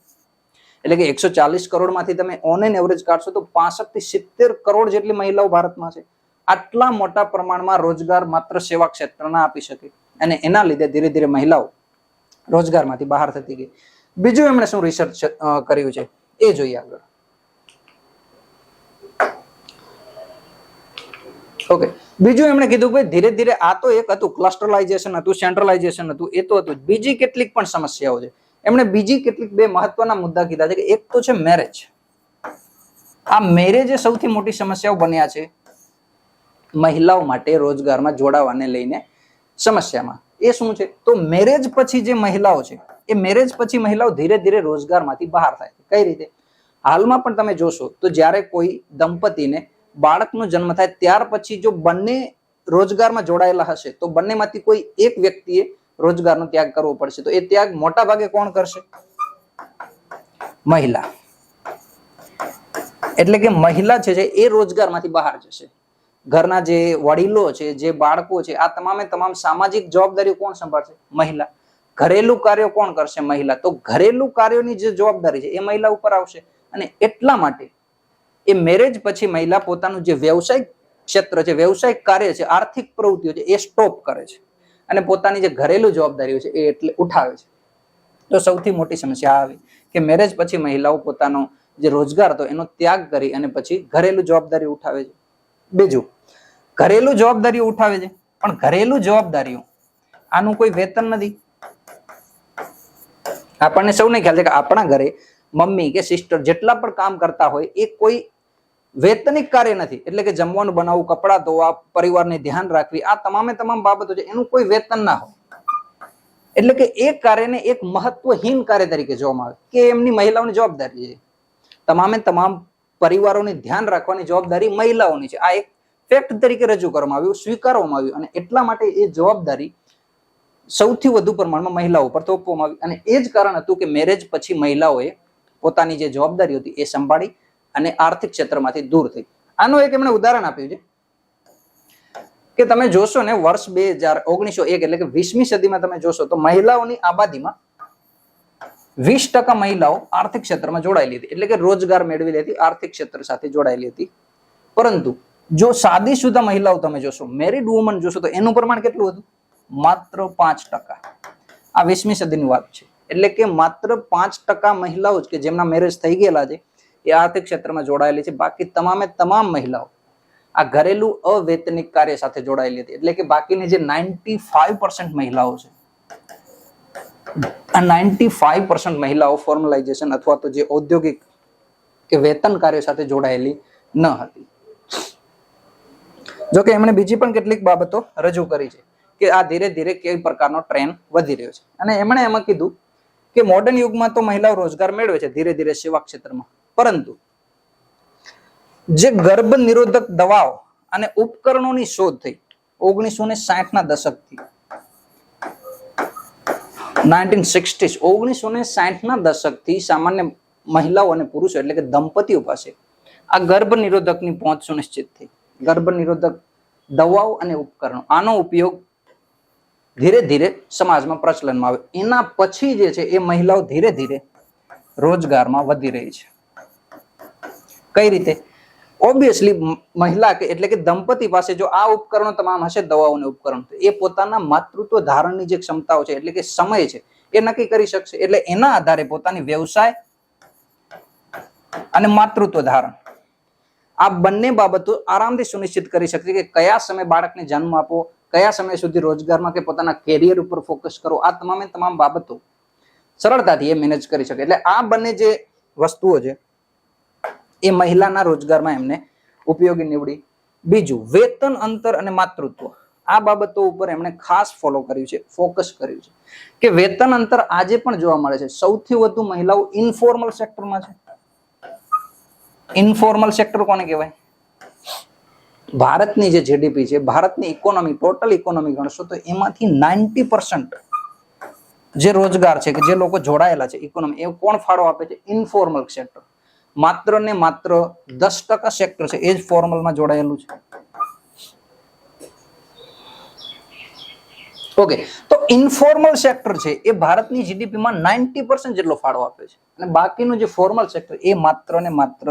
એટલે કે 140 કરોડમાંથી તમે ઓન એન એવરેજ કાઢશો તો 65 થી 70 કરોડ જેટલી મહિલાઓ ભારતમાં છે. આટલા મોટા પ્રમાણમાં રોજગાર માત્ર સેવા ક્ષેત્રના આપી શકે અને એના લીધે ધીરે ધીરે મહિલાઓ રોજગારમાંથી બહાર થતી ગઈ. બીજું એમણે શું રિસર્ચ કર્યું છે એ જોઈએ આગળ. ઓકે, બીજું એમણે કીધું કે ધીરે ધીરે આ તો એક હતું ક્લસ્ટરલાઇઝેશન હતું, સેન્ટ્રલાઇઝેશન હતું, એ તો હતું. બીજી કેટલીક પણ સમસ્યાઓ છે. એમણે બીજી કેટલીક બે મહત્વના મુદ્દા કીધા છે કે એક તો છે મેરેજ. આ મેરેજ એ સૌથી મોટી સમસ્યાઓ બન્યા છે મહિલાઓ માટે રોજગારમાં જોડાવાને લઈને સમસ્યામાં. એ શું છે? તો મેરેજ પછી જે મહિલાઓ છે એ મેરેજ પછી મહિલાઓ ધીરે ધીરે રોજગારમાંથી બહાર થાય છે. કઈ રીતે? હાલમાં પણ તમે જોશો તો જ્યારે કોઈ દંપતીને બાળકનો જન્મ થાય ત્યાર પછી જો બંને રોજગારમાં જોડાયેલા હશે તો બંનેમાંથી કોઈ એક વ્યક્તિએ રોજગારનો ત્યાગ કરવો પડશે. તો એ ત્યાગ મોટા ભાગે કોણ કરશે? મહિલા. એટલે કે મહિલા છે એ રોજગારમાંથી બહાર જશે. ઘરના જે વડીલો છે, જે બાળકો છે, આ તમામે તમામ સામાજિક જવાબદારીઓ કોણ સંભાળશે? મહિલા. ઘરેલું કાર્યો કોણ કરશે? મહિલા. તો ઘરેલું કાર્યોની જે જવાબદારી છે એ મહિલા ઉપર આવશે. અને એટલા માટે એ મેરેજ પછી મહિલા પોતાનું જે વ્યવસાયિક ક્ષેત્ર છે, વ્યવસાયિક કાર્ય છે, આર્થિક પ્રવૃત્તિઓ છે એ સ્ટોપ કરે છે અને પોતાની જે ઘરેલું જવાબદારીઓ છે એ એટલે ઉઠાવે છે. તો સૌથી મોટી સમસ્યા આવી કે મેરેજ પછી મહિલાઓ પોતાનો જે રોજગાર હતો એનો ત્યાગ કરી અને પછી ઘરેલું જવાબદારી ઉઠાવે છે. બીજું, ઘરેલું જવાબદારીઓ ઉઠાવે છે પણ ઘરેલું જવાબદારીઓ આનું કોઈ વેતન નથી. આપણને સૌને ખ્યાલ છે કે આપણા ઘરે મમ્મી કે સિસ્ટર જેટલા પણ કામ કરતા હોય એ કોઈ વેતનિક કાર્ય નથી. એટલે કે જમવાનું બનાવવું, કપડાં ધોવા, પરિવારને ધ્યાન રાખવી, આ તમામે તમામ બાબતો છે એનું કોઈ વેતન ના હોય. એટલે કે એ કાર્યને એક મહત્વહીન કાર્ય તરીકે જોવામાં આવે કે એમની મહિલાઓની જવાબદારી છે. તમામે તમામ પરિવારોને ધ્યાન રાખવાની જવાબદારી મહિલાઓની છે. આ એક ફેક્ટ તરીકે રજૂ કરવામાં આવ્યું, સ્વીકારવામાં આવ્યું અને એટલા માટે એ જવાબદારી સૌથી વધુ પ્રમાણમાં મહિલાઓ પર થોપવામાં આવી. અને એ જ કારણ હતું કે મેરેજ પછી મહિલાઓએ પોતાની જે જવાબદારી હતી એ સંભાળી અને આર્થિક ક્ષેત્રમાંથી દૂર થઈ. આનું એક એમણે ઉદાહરણ આપ્યું છે કે તમે જોશો ને વર્ષ 1901 એટલે કે 20મી સદીમાં તમે જોશો તો મહિલાઓની આબાદીમાં 20% મહિલાઓ આર્થિક ક્ષેત્રમાં જોડાયેલી હતી. એટલે કે રોજગાર મેળવેલી હતી, આર્થિક ક્ષેત્ર સાથે જોડાયેલી હતી. પરંતુ જો શાદીશુદા મહિલાઓ તમે જોશો, મેરિડ વુમન જોશો તો એનું પ્રમાણ કેટલું હતું? માત્ર 5%. આ 20મી સદીની વાત છે. એટલે કે માત્ર 5% મહિલાઓ જ કે જેમના મેરેજ થઈ ગયેલા છે એ આર્થિક ક્ષેત્રમાં જોડાયેલી છે. બાકી તમામે તમામ મહિલાઓ આ ઘરેલું અવૈતનિક કાર્ય સાથે જોડાયેલી હતી. એટલે કે બાકીની જે 95% મહિલાઓ છે, આ 95% મહિલાઓ ફોર્મલાઇઝેશન અથવા તો જે ઔદ્યોગિક કે વેતન કાર્ય સાથે જોડાયેલી ન હતી. જોકે એમણે બીજી પણ કેટલીક બાબતો રજૂ કરી છે કે આ ધીરે ધીરે કેવી પ્રકારનો ટ્રેન્ડ વધી રહ્યો છે. અને એમણે એમાં કીધું કે મોડર્ન યુગમાં તો મહિલાઓ રોજગાર મેળવે છે ધીરે ધીરે સેવા ક્ષેત્રમાં, પરંતુ જે ગર્ભ નિરોધક દવાઓ અને ઉપકરણોની શોધ થઈ 1960ના દશકથી, 1960ના દશકથી સામાન્ય મહિલાઓ અને પુરુષો એટલે કે દંપતીઓ પાસે આ ગર્ભ નિરોધકની પહોંચ સુનિશ્ચિત થઈ. ગર્ભ નિરોધક દવાઓ અને ઉપકરણો, આનો ઉપયોગ ધીરે ધીરે સમાજમાં પ્રચલનમાં આવે. એના પછી જે છે એ મહિલાઓ ધીરે ધીરે રોજગારમાં વધી રહી છે. કઈ રીતે? ઓબ્વિયસલી મહિલા એટલે કે દંપતી પાસે જો આ ઉપકરણો તમામ હશે, દવાઓ અને ઉપકરણ, તો એ પોતાના માતૃત્વ ધારણની જે ક્ષમતાઓ છે એટલે કે સમય છે એ નક્કી કરી શકશે. એટલે એના આધારે પોતાની વ્યવસાય અને માતૃત્વ ધારણ, આ બંને બાબતો આરામથી સુનિશ્ચિત કરી શકશે કે કયા સમયે બાળકને જન્મ આપો, કયા સમય સુધી રોજગારમાં કે પોતાના કેરિયર ઉપર ફોકસ કરો. આ તમામે તમામ બાબતો સરળતાથી એ મેનેજ કરી શકે. એટલે આ બંને જે વસ્તુઓ છે એ મહિલાના રોજગારમાં એમને ઉપયોગી નીવડી. બીજું, વેતન અંતર અને માતૃત્વ, આ બાબતો ઉપર એમણે ખાસ ફોલો કર્યું છે, ફોકસ કર્યું છે કે વેતન અંતર આજે પણ જોવા મળે છે. સૌથી વધુ મહિલાઓ ઇન્ફોર્મલ સેક્ટરમાં છે. ઇન્ફોર્મલ સેક્ટર કોને કહેવાય? ભારતની જે જીડીપી છે, ભારતની ઇકોનોમી, ટોટલ ઇકોનોમી ગણશો તો એમાંથી 90% જે રોજગાર છે કે જે લોકો જોડાયેલા છે ઇકોનોમી, એ કોણ ફાળો આપે છે? Informal sector. માત્ર ને માત્ર 10% સેક્ટર છે એ જ ફોર્મલમાં જોડાયેલું છે. ઓકે, તો ઇન્ફોર્મલ સેક્ટર છે એ ભારતની જીડીપીમાં 90% જેટલો ફાળો આપે છે અને બાકીનું જે ફોર્મલ સેક્ટર એ માત્ર ને માત્ર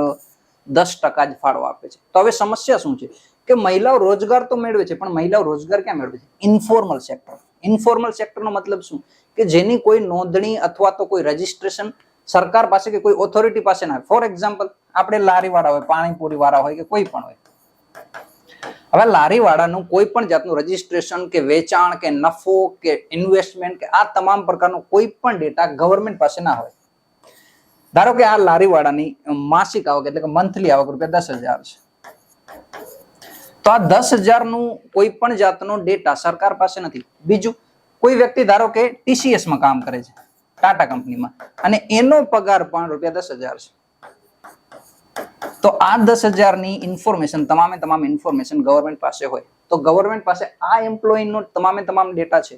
10% જ ફાળો આપે છે. તો હવે સમસ્યા શું છે કે મહિલાઓ રોજગાર તો મેળવે છે, પણ મહિલાઓ રોજગાર ક્યાં મેળવે છે? Informal sector. ઇન્ફોર્મલ સેક્ટરનો મતલબ શું કે જેની કોઈ નોંધણી અથવા તો કોઈ રજીસ્ટ્રેશન સરકાર પાસે કે કોઈ ઓથોરિટી પાસે ના. ફોર એક્ઝામ્પલ, આપણે લારી વાળા હોય, પાણીપુરી વાળા હોય કે કોઈ પણ હોય. હવે લારી વાળાનું કોઈ પણ જાતનું રજીસ્ટ્રેશન કે વેચાણ કે નફો કે ઇન્વેસ્ટમેન્ટ કે આ તમામ પ્રકારનો કોઈ પણ ડેટા ગવર્મેન્ટ પાસે ના હોય. ધારો કે આ લારી વાળાની માસિક આવક એટલે કે મંથલી આવક ₹10,000 છે, તો આ 10,000 નું કોઈ પણ જાતનો ડેટા સરકાર પાસે નથી. બીજું, કોઈ વ્યક્તિ ધારો કે TCS માં કામ કરે છે, ટાટા કંપનીમાં, અને એનો પગાર પણ ₹10,000 છે, તો આ 10,000 ની ઇન્ફોર્મેશન, તમામે તમામ ઇન્ફોર્મેશન ગવર્મેન્ટ પાસે હોય. તો ગવર્મેન્ટ પાસે આ એમ્પ્લોયનો તમામે તમામ ડેટા છે,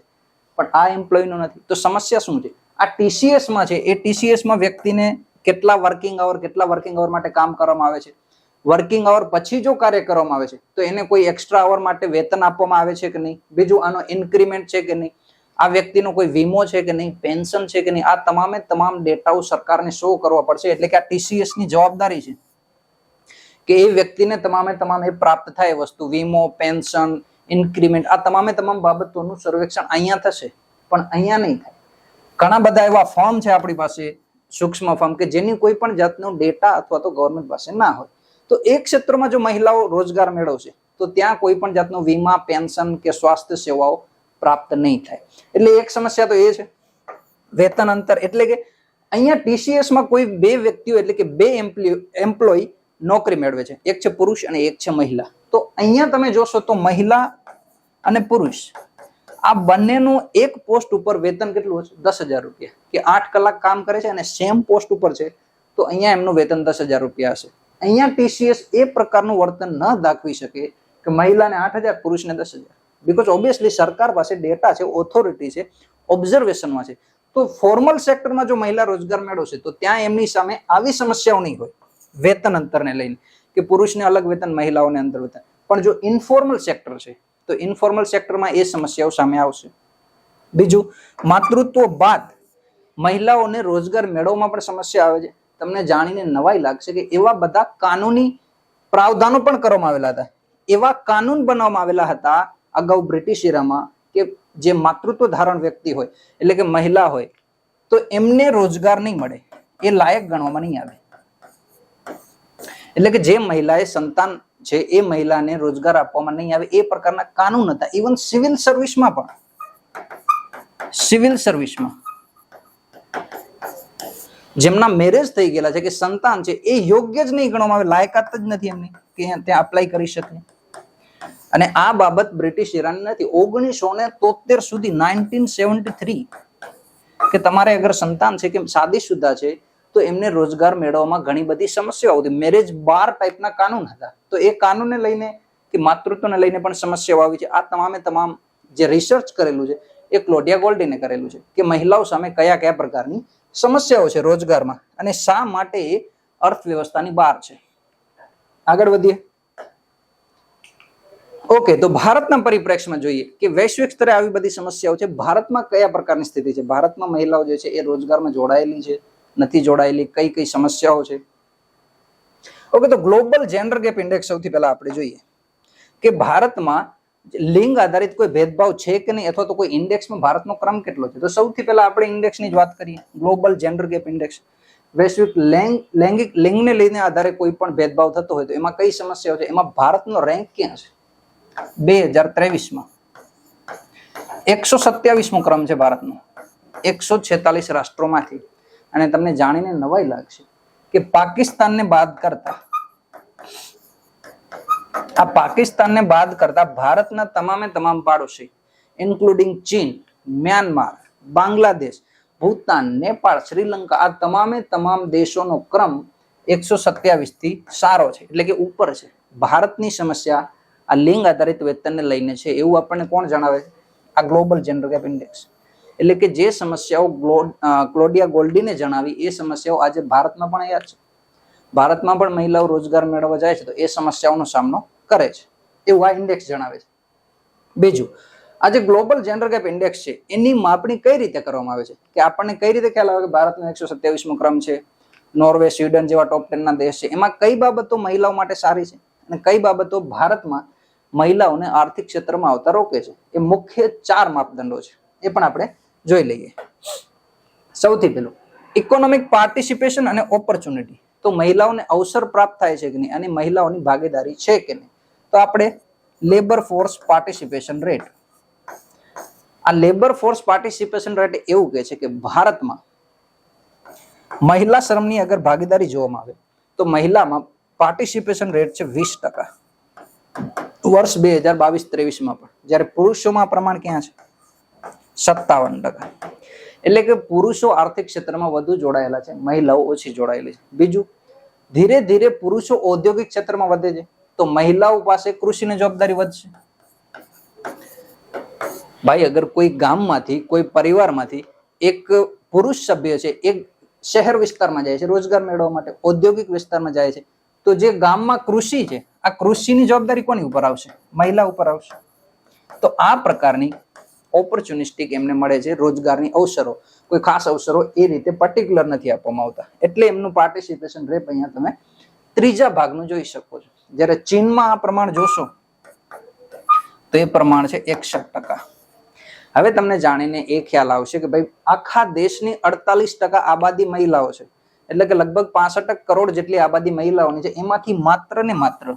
પણ આ એમ્પ્લોયનો નથી. તો સમસ્યા શું છે? આ TCS માં છે, એ TCS માં વ્યક્તિને કેટલા વર્કિંગ અવર માટે કામ કરવામાં આવે છે, વર્કિંગ અવર પછી જો કાર્ય કરવામાં આવે છે તો એને કોઈ એક્સ્ટ્રા અવર માટે વેતન આપવામાં આવે છે કે નહીં? બીજું, આનો ઇન્ક્રીમેન્ટ છે કે નહીં? આ વ્યક્તિનો કોઈ વીમો છે કે નહીં? પેન્શન છે કે નહીં? આ તમામે તમામ ડેટાઓ સરકારને શો કરવા પડશે. એટલે કે આ TCS ની જવાબદારી છે કે એ વ્યક્તિને તમામે તમામ એ પ્રાપ્ત થાય વસ્તુ, વીમો, પેન્શન, ઇન્ક્રીમેન્ટ, આ તમામે તમામ બાબતોનું સર્વેક્ષણ અહીંયા થશે, પણ અહીંયા નહીં થાય. ઘણા બધા એવા ફોર્મ છે આપણી પાસે, સૂક્ષ્મ ફોર્મ, કે જેની કોઈ પણ જાતનો ડેટા અથવા તો ગવર્મેન્ટ પાસે ના હોય. તો એક ક્ષેત્રમાં જો મહિલાઓ રોજગાર મેળવશે તો ત્યાં કોઈ પણ જાતનો વીમા, પેન્શન કે સ્વાસ્થ્ય સેવાઓ પ્રાપ્ત નહીં થાય. એટલે એક સમસ્યા તો એ છે. વેતન અંતર એટલે કે અહીંયા TCS માં કોઈ બે વ્યક્તિઓ એટલે કે બે એમ્પ્લોય નોકરી મેળવે છે, એક છે પુરુષ અને એક છે મહિલા. તો અહીંયા તમે જોશો તો મહિલા અને પુરુષ આ બંનેનું એક પોસ્ટ ઉપર વેતન કેટલું હશે? ₹10,000, કે 8 કલાક કામ કરે છે અને સેમ પોસ્ટ ઉપર છે, તો અહીંયા એમનું વેતન ₹10,000 હશે. અહીંયા TCS એ પ્રકારનું વર્તન ન દાખવી શકે કે મહિલાને 8,000, પુરુષને 10,000, બીકોઝ ઓબ્વિયસલી સરકાર પાસે ડેટા છે, ઓથોરિટી છે, ઓબ્ઝર્વેશનમાં છે. તો ફોર્મલ સેક્ટરમાં જો મહિલા રોજગાર મેળવશે તો ત્યાં એમની સામે આવી સમસ્યાઓ નહીં હોય વેતન અંતરને લઈને, કે પુરુષને અલગ વેતન, મહિલાઓને અંતર વેતન. પણ જો ઇન્ફોર્મલ સેક્ટર છે તો ઇન્ફોર્મલ સેક્ટરમાં એ સમસ્યાઓ સામે આવશે. બીજું, માતૃત્વ બાદ મહિલાઓને રોજગાર મેળવવામાં પણ સમસ્યા આવે છે. તમને જાણીને નવાઈ લાગશે કે એવા બધા કાનૂની પ્રાવધાનો પણ કરવામાં આવેલા હતા. એવા કાનૂન બનાવવામાં આવેલા હતા અગાઉ બ્રિટિશ એરામાં કે જે માતૃત્વ ધારણ વ્યક્તિ હોય એટલે કે મહિલા હોય તો એમને રોજગાર નહીં મળે, એ લાયક ગણવામાં નહીં આવે. એટલે કે જે મહિલાએ સંતાન છે એ મહિલાને રોજગાર આપવામાં નહીં આવે, એ પ્રકારના કાનૂન હતા. ઇવન સિવિલ સર્વિસમાં પણ, સિવિલ સર્વિસમાં જેમના મેરેજ થઈ ગયેલા છે કે સંતાન છે એ યોગ્ય જ નહીં ગણવામાં આવે, લાયકાત જ નથી એમની કે ત્યાં અપ્લાય કરી શકે. અને આ બાબત બ્રિટિશ ઇરાની નથી. 1973 સુધી, 1973, કે તમારે અગર સંતાન છે કે શાદીશુદા છે તો એમને રોજગાર મેળવવામાં ઘણી બધી સમસ્યાઓ હતી. મેરેજ બાર ટાઈપના કાનૂન હતા. તો એ કાનૂનને લઈને કે માતૃત્વને લઈને પણ સમસ્યાઓ આવી છે. આ તમામે તમામ જે રિસર્ચ કરેલું છે એ ક્લોડિયા ગોલ્ડીને કરેલું છે કે મહિલાઓ સામે કયા કયા પ્રકારની સમસ્યાઓ છે રોજગારમાં અને શા માટે એ અર્થવ્યવસ્થાની બહાર છે. આગળ વધીએ. ઓકે, તો ભારતના પરિપ્રેક્ષ્યમાં જોઈએ કે વૈશ્વિક સ્તરે આવી બધી સમસ્યાઓ છે. ભારતમાં કયા પ્રકારની સ્થિતિ છે? ભારતમાં મહિલાઓ જે છે એ રોજગારમાં જોડાયેલી છે, નથી જોડાયેલી, કઈ કઈ સમસ્યાઓ છે? ઓકે, તો ગ્લોબલ જેન્ડર ગેપ ઇન્ડેક્સ સૌથી પહેલા આપણે જોઈએ કે ભારતમાં લિંગ આધારિત કોઈ ભેદભાવ છે કે નહીં, અથવા તો કોઈ ઇન્ડેક્સમાં ભારતનો ક્રમ કેટલો છે. તો સૌથી પહેલા આપણે ઇન્ડેક્સની જ વાત કરીએ, ગ્લોબલ જેન્ડર ગેપ ઇન્ડેક્સ. વૈશ્વિક લિંગને લઈને આધારે કોઈ પણ ભેદભાવ થતો હોય તો એમાં કઈ સમસ્યાઓ છે? એમાં ભારતનો રેન્ક ક્યાં છે? 2023માં 127મો ક્રમ છે ભારતનો 146 રાષ્ટ્રોમાંથી. અને તમને જાણીને નવાઈ લાગશે કે પાકિસ્તાનને બાદ કરતા ભારતના તમામ પાડોશી ઇન્ક્લુડિંગ ચીન, મ્યાનમાર, બાંગ્લાદેશ, ભૂતાન, નેપાળ, શ્રીલંકા આ તમામ દેશોનો ક્રમ 127 થી સારો છે, એટલે કે ઉપર છે. ભારતની સમસ્યા આ લિંગ આધારિત વેતનને લઈને છે એવું આપણને કોણ જણાવે છે? આ ગ્લોબલ જેન્ડર ગેપ ઇન્ડેક્સ. એટલે કે જે સમસ્યાઓ ક્લોડિયા ગોલ્ડીને જણાવી એ સમસ્યાઓ આજે ભારતમાં પણ અહીંયા છે. ભારતમાં પણ મહિલાઓ રોજગાર મેળવવા જાય છે તો એ સમસ્યાઓનો સામનો કરે છે એવું આ ઇન્ડેક્સ જણાવે છે. બીજું, આ જે ગ્લોબલ જેન્ડર ગેપ ઇન્ડેક્સ છે એની માપણી કઈ રીતે કરવામાં આવે છે કે આપણને કઈ રીતે ખ્યાલ આવે કે ભારતનો 127મો ક્રમ છે, નોર્વે, સ્વીડન જેવા ટોપ 10 ના દેશ છે, એમાં કઈ બાબતો મહિલાઓ માટે સારી છે અને કઈ બાબતો ભારતમાં મહિલાઓને આર્થિક ક્ષેત્રમાં આવતા રોકે છે? એ મુખ્ય 4 માપદંડો છે, એ પણ આપણે જોઈ લઈએ. સૌથી પહેલું ઇકોનોમિક પાર્ટિસિપેશન અને ઓપોર્ચ્યુનિટી. તો મહિલાઓને અવસર પ્રાપ્ત થાય છે કે નહીં અને મહિલાઓની ભાગીદારી છે કે નહીં? તો આપણે લેબર ફોર્સ પાર્ટિસિપેશન રેટ. આ લેબર ફોર્સ પાર્ટિસિપેશન રેટ એવું કહે છે કે ભારતમાં મહિલા શ્રમની અગર ભાગીદારી જોવામાં આવે તો મહિલામાં પાર્ટિસિપેશન રેટ છે 20%. વર્ષ 2022-23માં પણ, જ્યારે પુરુષોમાં પ્રમાણ ક્યાં છે? 57%. એટલે કે પુરુષો આર્થિક ક્ષેત્રમાં વધુ જોડાયેલા છે, મહિલાઓ ઓછી જોડાયેલી છે. બીજું, ધીરે ધીરે પુરુષો ઔદ્યોગિક ક્ષેત્રમાં વધે છે તો મહિલાઓ પાસે કૃષિની જવાબદારી વધશે. ભાઈ, અગર કોઈ ગામમાંથી, કોઈ પરિવારમાંથી એક પુરુષ સભ્ય છે એક શહેર વિસ્તારમાં જાય છે રોજગાર મેળવવા માટે, ઔદ્યોગિક વિસ્તારમાં જાય છે, તો જે ગામમાં કૃષિ છે આ કૃષિની જવાબદારી કોની ઉપર આવશે? મહિલા ઉપર આવશે. તો આ પ્રકારની ઓપોર્ચ્યુનિસ્ટિક એમને મળે છે રોજગારની અવસરો, કોઈ ખાસ અવસરો એ રીતે પર્ટિક્યુલર નથી આપવામાં આવતા, એટલે એમનું પાર્ટિસિપેશન રેટ અહીંયા તમે ત્રીજા ભાગનું જોઈ શકો છો. જ્યારે ચીનમાં આ પ્રમાણ જોશો તો એ પ્રમાણ છે 61%. હવે તમને જાણીને એ ખ્યાલ આવશે કે ભાઈ આખા દેશની 48% આબાદી મહિલાઓ છે, એટલે કે લગભગ 65 કરોડ જેટલી આબાદી મહિલાઓની છે. એમાંથી માત્ર ને માત્ર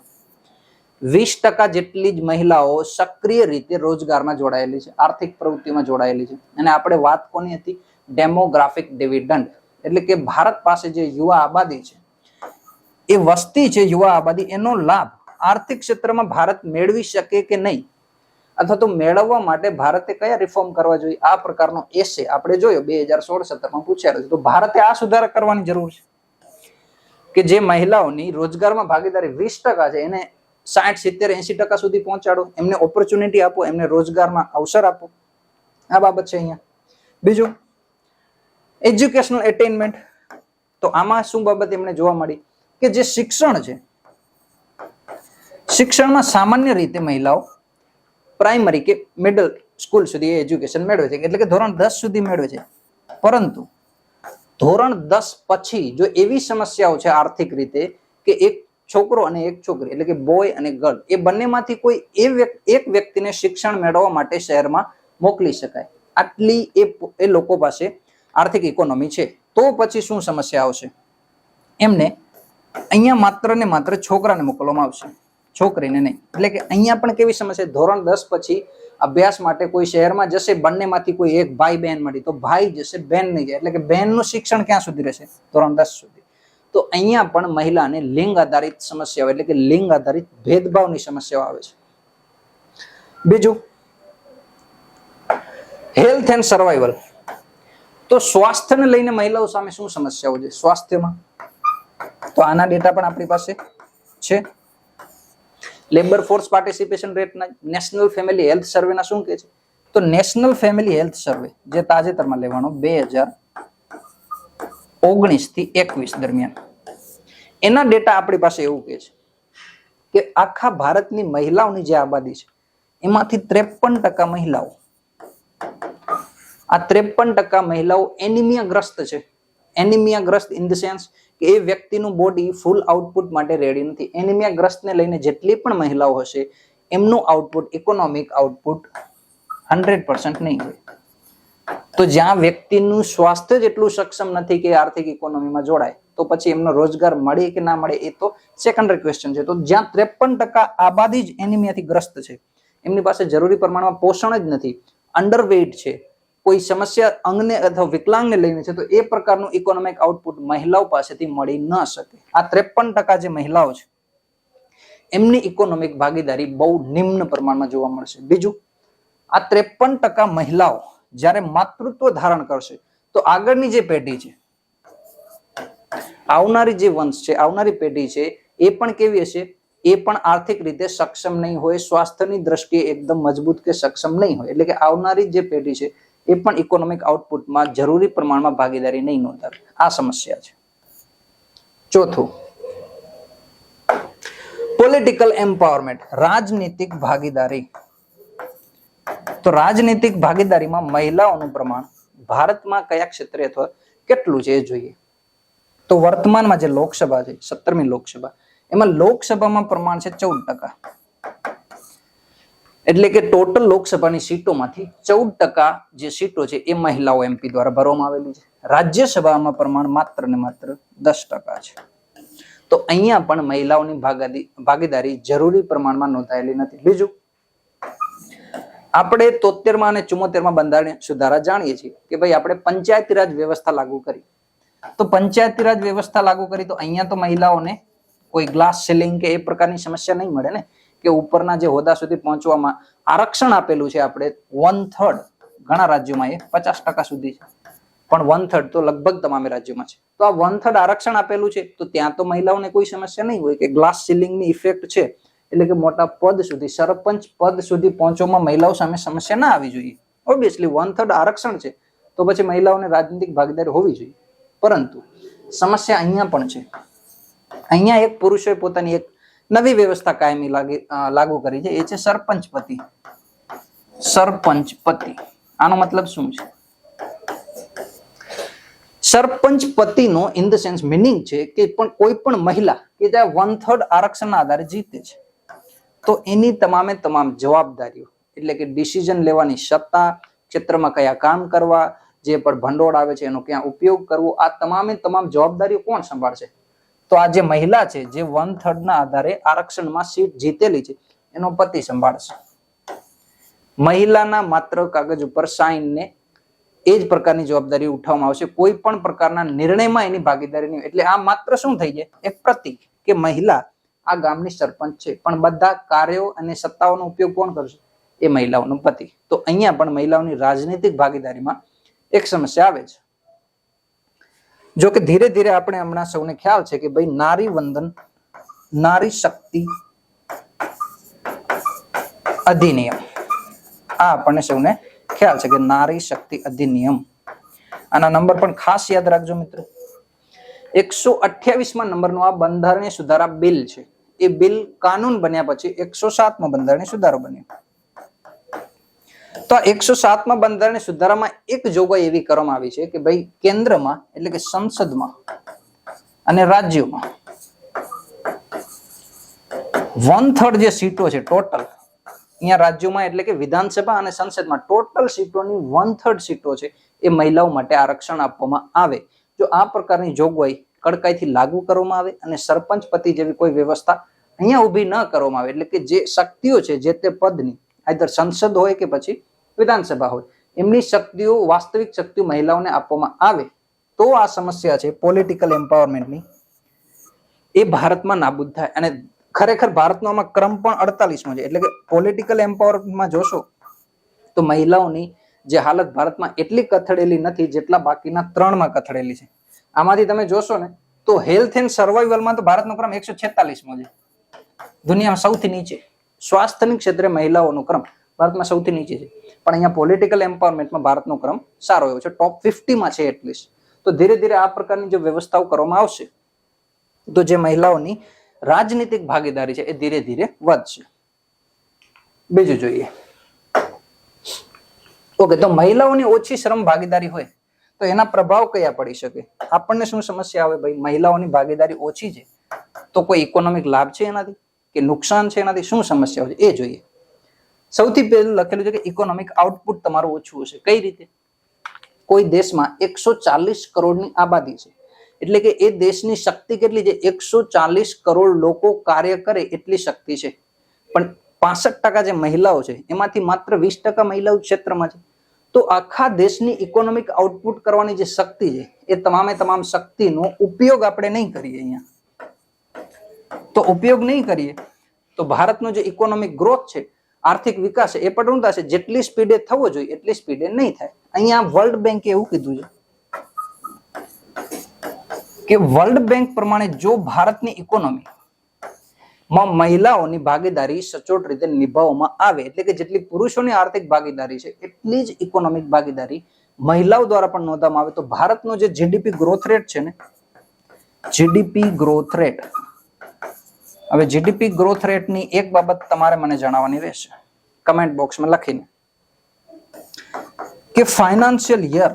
20% જેટલી જ મહિલાઓ સક્રિય રીતે રોજગારમાં જોડાયેલી છે, આર્થિક પ્રવૃત્તિમાં જોડાયેલી છે. અને આપણે વાત કોની હતી? Demographic dividend. એટલે કે ભારત પાસે જે યુવા આબાદી છે, એ વસ્તી છે યુવા આબાદી, એનો લાભ આર્થિક ક્ષેત્રમાં ભારત મેળવી શકે કે નહીં, અથવા તો મેળવવા માટે ભારતે કયા રિફોર્મ કરવા જોઈએ, આ પ્રકારનો એસે આપણે જોયો 2016-17માં પૂછાયેલો છે. તો ભારતે આ સુધારા કરવાની જરૂર છે કે જે મહિલાઓની રોજગારમાં ભાગીદારી 20% છે એને 60-70-80% સુધી પહોંચાડો, એમને ઓપોર્ચ્યુનિટી આપો, એમને રોજગારમાં અવસર આપો. આ બાબત છે અહીંયા. બીજું, એજ્યુકેશનલ એટેનમેન્ટ. તો આમાં શું બાબત એમને જોવા મળી કે જે શિક્ષણ છે, શિક્ષણમાં સામાન્ય રીતે મહિલાઓ પ્રાઇમરી કે મિડલ સ્કૂલ સુધી એજ્યુકેશન મેળવે છે, એટલે કે ધોરણ 10 સુધી મેળવે છે. પરંતુ ધોરણ 10 પછી જો એવી સમસ્યાઓ છે આર્થિક રીતે કે એક છોકરો અને એક છોકરી, એટલે કે બોય અને ગર્લ, એ બંનેમાંથી કોઈ એક વ્યક્તિને શિક્ષણ મેળવવા માટે શહેરમાં મોકલી શકાય, આટલી એ લોકો પાસે આર્થિક ઇકોનોમી છે, તો પછી શું સમસ્યા આવશે? એમને અહીંયા માત્ર ને માત્ર છોકરાને મોકલવામાં આવશે, છોકરીને નહીં. એટલે કે અહીંયા પણ કેવી સમસ્યા? ધોરણ 10 પછી અભ્યાસ માટે કોઈ શહેરમાં જશે, બંનેમાંથી કોઈ એક ભાઈ બહેન મળી તો ભાઈ જશે, બહેન નહીં જાય, એટલે કે બહેનનું શિક્ષણ ક્યાં સુધી રહેશે? ધોરણ 10 સુધી. તો અહીંયા પણ મહિલાને લિંગ આધારિત સમસ્યાઓ, એટલે કે લિંગ આધારિત ભેદભાવની સમસ્યાઓ આવે છે. બીજું, હેલ્થ એન્ડ સર્વાઈવલ. તો સ્વાસ્થ્યને લઈને મહિલાઓ સામે શું સમસ્યાઓ છે સ્વાસ્થ્યમાં? તો આના ડેટા પણ આપણી પાસે છે. લેબર ફોર્સ પાર્ટિસિપેશન રેટના નેશનલ ફેમિલી હેલ્થ સર્વેના શું કહે છે? તો નેશનલ ફેમિલી હેલ્થ સર્વે જે તાજેતરમાં લેવાનો 2019 થી 21 દરમિયાન, એના ડેટા આપણી પાસે એવું કહે છે કે આખા ભારતની મહિલાઓની જે આબાદી છે એમાંથી 53% મહિલાઓ, આ 53% મહિલાઓ એનિમિયા ગ્રસ્ત છે. એનિમિયા ગ્રસ્ત ઇન ધ સેન્સ કે એ વ્યક્તિનું બોડી ફૂલ આઉટપુટ માટે રેડી નથી. એનિમિયા ગ્રસ્તને લઈને જેટલી પણ મહિલાઓ હશે એમનું આઉટપુટ, ઇકોનોમિક આઉટપુટ 100% નહીં હોય. તો જ્યાં વ્યક્તિનું સ્વાસ્થ્ય જ એટલું સક્ષમ નથી કે આર્થિક ઇકોનોમીમાં જોડાય, તો પછી એમનો રોજગાર મળે કે ના મળે એ તો સેકન્ડરી ક્વેશ્ચન છે. તો જ્યાં 53% આબાદી જ એનિમિયાથી ગ્રસ્ત છે, એમની પાસે જરૂરી પ્રમાણમાં પોષણ જ નથી, અંડરવેઇટ છે, કોઈ સમસ્યા અંગને અથવા વિકલાંગને લઈને છે, તો એ પ્રકારનું ઇકોનોમિક આઉટપુટ મહિલાઓ પાસેથી મળી ન શકે. આ 53% જે મહિલાઓ છે એમની ઇકોનોમિક ભાગીદારી બહુ નિમ્ન પ્રમાણમાં જોવા મળશે. બીજું, આ 53% મહિલાઓ જ્યારે માતૃત્વ ધારણ કરશે તો આગળની જે પેઢી છે, આવનારી જે વંશ છે, આવનારી પેઢી છે, એ પણ કેવી હશે? એ પણ આર્થિક રીતે સક્ષમ નહીં હોય, સ્વાસ્થ્યની દ્રષ્ટિએ એકદમ મજબૂત કે સક્ષમ નહીં હોય. એટલે કે આવનારી જે પેઢી છે એ પણ ઇકોનોમિક આઉટપુટમાં જરૂરી પ્રમાણમાં ભાગીદારી નહીં નોંધાવે. આ સમસ્યા છે. ચોથું, પોલિટિકલ એમ્પાવરમેન્ટ, રાજનીતિક ભાગીદારી. તો રાજનીતિક ભાગીદારીમાં મહિલાઓનું પ્રમાણ ભારતમાં કયા ક્ષેત્રે અથવા કેટલું છે એ જોઈએ. તો વર્તમાનમાં જે લોકસભા છે, 17મી લોકસભા, એમાં લોકસભામાં પ્રમાણ છે 14%. એટલે કે ટોટલ લોકસભાની સીટોમાંથી 14% જે સીટો છે એ મહિલાઓ એમપી દ્વારા ભરવામાં આવેલી છે. રાજ્યસભામાં પ્રમાણ માત્ર ને માત્ર 10% છે. તો અહીંયા પણ મહિલાઓની ભાગીદારી જરૂરી પ્રમાણમાં નોંધાયેલી નથી. બીજું, આપણે 73માં અને 74માં બંધારણીય સુધારા જાણીએ છીએ કે ભાઈ આપણે પંચાયતી રાજ વ્યવસ્થા લાગુ કરી. તો પંચાયતી રાજ વ્યવસ્થા લાગુ કરી તો અહીંયા તો મહિલાઓને કોઈ ગ્લાસ સીલિંગ કે એ પ્રકારની સમસ્યા નહીં મળે ને, કે ઉપરના જે હોદ્દા સુધી પહોંચવામાં આરક્ષણ આપેલું છે આપણે 1/3, ઘણા રાજ્યોમાં એ 50% સુધી છે, પણ 1/3 તો લગભગ તમામ રાજ્યોમાં છે. તો આ 1/3 આરક્ષણ આપેલું છે તો ત્યાં તો મહિલાઓને કોઈ સમસ્યા નહીં હોય કે ગ્લાસ સીલિંગની ઇફેક્ટ છે, એટલે કે મોટા પદ સુધી, સરપંચ પદ સુધી પહોંચવામાં મહિલાઓ સામે સમસ્યા ના આવી જોઈએ. ઓબ્વિયસલી 1/3 આરક્ષણ છે તો પછી મહિલાઓને રાજનીતિક ભાગીદારી હોવી જોઈએ. પરંતુ સમસ્યા અહીંયા પણ છે. અહીંયા એક પુરુષોએ પોતાની એક નવી વ્યવસ્થા કાયમી લાગુ કરી છે, એ છે સરપંચ પતિ. સરપંચ પતિ આનો મતલબ શું છે? સરપંચ પતિનો ઇન ધ સેન્સ મિનિંગ છે કે પણ કોઈ પણ મહિલા કે જે 1/3 આરક્ષણના આધારે જીતે છે તો એની તમામે તમામ જવાબદારીઓ, એટલે કે ડિસિઝન લેવાની સત્તા, ક્ષેત્રમાં કયા કામ કરવા, જે પણ ભંડોળ આવે છે એનો ક્યાં ઉપયોગ કરવો, આ તમામે તમામ જવાબદારીઓ કોણ સંભાળશે? તો આ જે મહિલા છે જે 1/3 ના આધારે આરક્ષણમાં સીટ જીતેલી છે એનો પતિ સંભાળશે. મહિલાના માત્ર કાગજ ઉપર સાઇન ને એ જ પ્રકારની જવાબદારી ઉઠાવવામાં આવશે. કોઈ પણ પ્રકારના નિર્ણયમાં એની ભાગીદારી નહીં. એટલે આ માત્ર શું થઈ જાય? એક પ્રતીક કે મહિલા આ ગામની સરપંચ છે, પણ બધા કાર્યો અને સત્તાઓનો ઉપયોગ કોણ કરશે? એ મહિલાઓનો પતિ. તો અહીંયા પણ મહિલાઓની રાજનીતિક ભાગીદારીમાં એક સમસ્યા આવે છે. જો કે ધીરે ધીરે આપણે હમણાં સૌને ખ્યાલ છે કે ભાઈ નારી વંદન, નારી શક્તિ અધિનિયમ, આ આપણને સૌને ખ્યાલ છે કે નારી શક્તિ અધિનિયમ, આના નંબર પણ ખાસ યાદ રાખજો મિત્રો. 128માં નંબરનો આ બંધારણીય સુધારા બિલ છે. એ બિલ કાનૂન બન્યા પછી 107મો બંધારણીય સુધારો બન્યો. તો 107મા બંધારણીય સુધારામાં એક જોગવાઈ એવી કરવામાં આવી છે કે ભાઈ કેન્દ્રમાં એટલે કે સંસદમાં અને રાજ્યોમાં 1/3 જે સીટો છે ટોટલ, અહીંયા રાજ્યોમાં એટલે કે વિધાનસભા અને સંસદમાં ટોટલ સીટોની 1/3 સીટો છે એ મહિલાઓ માટે આરક્ષણ આપવામાં આવે. જો આ પ્રકારની જોગવાઈ કડકાઈથી લાગુ કરવામાં આવે અને સરપંચ પતિ જેવી કોઈ વ્યવસ્થા અહીંયા ઊભી ન કરવામાં આવે, એટલે કે જે શક્તિઓ છે જે તે પદની, આઈધર સંસદ હોય કે પછી વિધાનસભા હોય, એમની શક્તિઓ, વાસ્તવિક શક્તિઓ મહિલાઓને આપવામાં આવે તો આ સમસ્યા છે પોલિટિકલ એમ્પાવરમેન્ટની એ ભારતમાં નાબૂદ થાય. અને ખરેખર ભારતનો આમાં ક્રમ પણ 48મો છે. એટલે કે પોલિટિકલ એમ્પાવરમેન્ટમાં જોશો તો મહિલાઓની જે હાલત ભારતમાં એટલી કથળેલી નથી જેટલા બાકીના 3માં કથળેલી છે. આમાંથી તમે જોશો ને તો હેલ્થ એન્ડ સર્વાઈવલમાં તો ભારતનો ક્રમ 146મો છે, દુનિયામાં સૌથી નીચે. સ્વાસ્થ્યની ક્ષેત્રે મહિલાઓનો ક્રમ ભારતમાં સૌથી નીચે છે, પણ અહીંયા પોલિટિકલ એમ્પાવરમેન્ટમાં ભારતનો ક્રમ સારો એવો છે, ટોપ 50માં છે એટલીસ્ટ. તો ધીરે ધીરે આ પ્રકારની જો વ્યવસ્થાઓ કરવામાં આવશે તો જે મહિલાઓની રાજનીતિક ભાગીદારી છે એ ધીરે ધીરે વધશે. બીજું જોઈએ. ઓકે, તો મહિલાઓની ઓછી શ્રમ ભાગીદારી હોય તો એના પ્રભાવ કયા પડી શકે? આપણને શું સમસ્યા આવે? ભાઈ મહિલાઓની ભાગીદારી ઓછી છે તો કોઈ ઇકોનોમિક લાભ છે એનાથી કે નુકસાન છે એનાથી? શું સમસ્યાઓ છે એ જોઈએ. સૌથી પહેલું લખેલું છે કે ઇકોનોમિક આઉટપુટ તમારું ઓછું હશે. કઈ રીતે? કોઈ દેશમાં 140 કરોડની આબાદી છે, એટલે કે એ દેશની શક્તિ કેટલી છે? 140 કરોડ લોકો કાર્ય કરે એટલી શક્તિ છે. પણ 65% જે મહિલાઓ છે એમાંથી માત્ર 20% મહિલાઓ ક્ષેત્રમાં છે. તો આખા દેશની ઇકોનોમિક આઉટપુટ કરવાની જે શક્તિ છે એ તમામે તમામ શક્તિનો ઉપયોગ આપણે નહીં કરીએ અહીંયા. તો ઉપયોગ નહીં કરીએ તો ભારતનો જે ઇકોનોમિક ગ્રોથ છે, આર્થિક વિકાસ છે, એ પણ શું થશે? જેટલી સ્પીડે થવો જોઈએ એટલી સ્પીડે નહીં થાય. અહીંયા વર્લ્ડ બેંકે એવું કીધું છે કે વર્લ્ડ બેંક પ્રમાણે જો ભારતની ઇકોનોમી માં મહિલાઓની ભાગીદારી સચોટ રીતે નિભાવવામાં આવે, એટલે કે જેટલી પુરુષોની આર્થિક ભાગીદારી છે એટલી જ ઇકોનોમિક ભાગીદારી મહિલાઓ દ્વારા પણ નોંધવામાં આવે તો ભારતનો જે જીડીપી ગ્રોથ રેટ છે ને, જીડીપી ગ્રોથ રેટ, હવે જીડીપી ગ્રોથ રેટની એક બાબત તમારે મને જણાવવાની રહેશે કમેન્ટ બોક્સમાં લખીને કે ફાઇનાન્શિયલ યર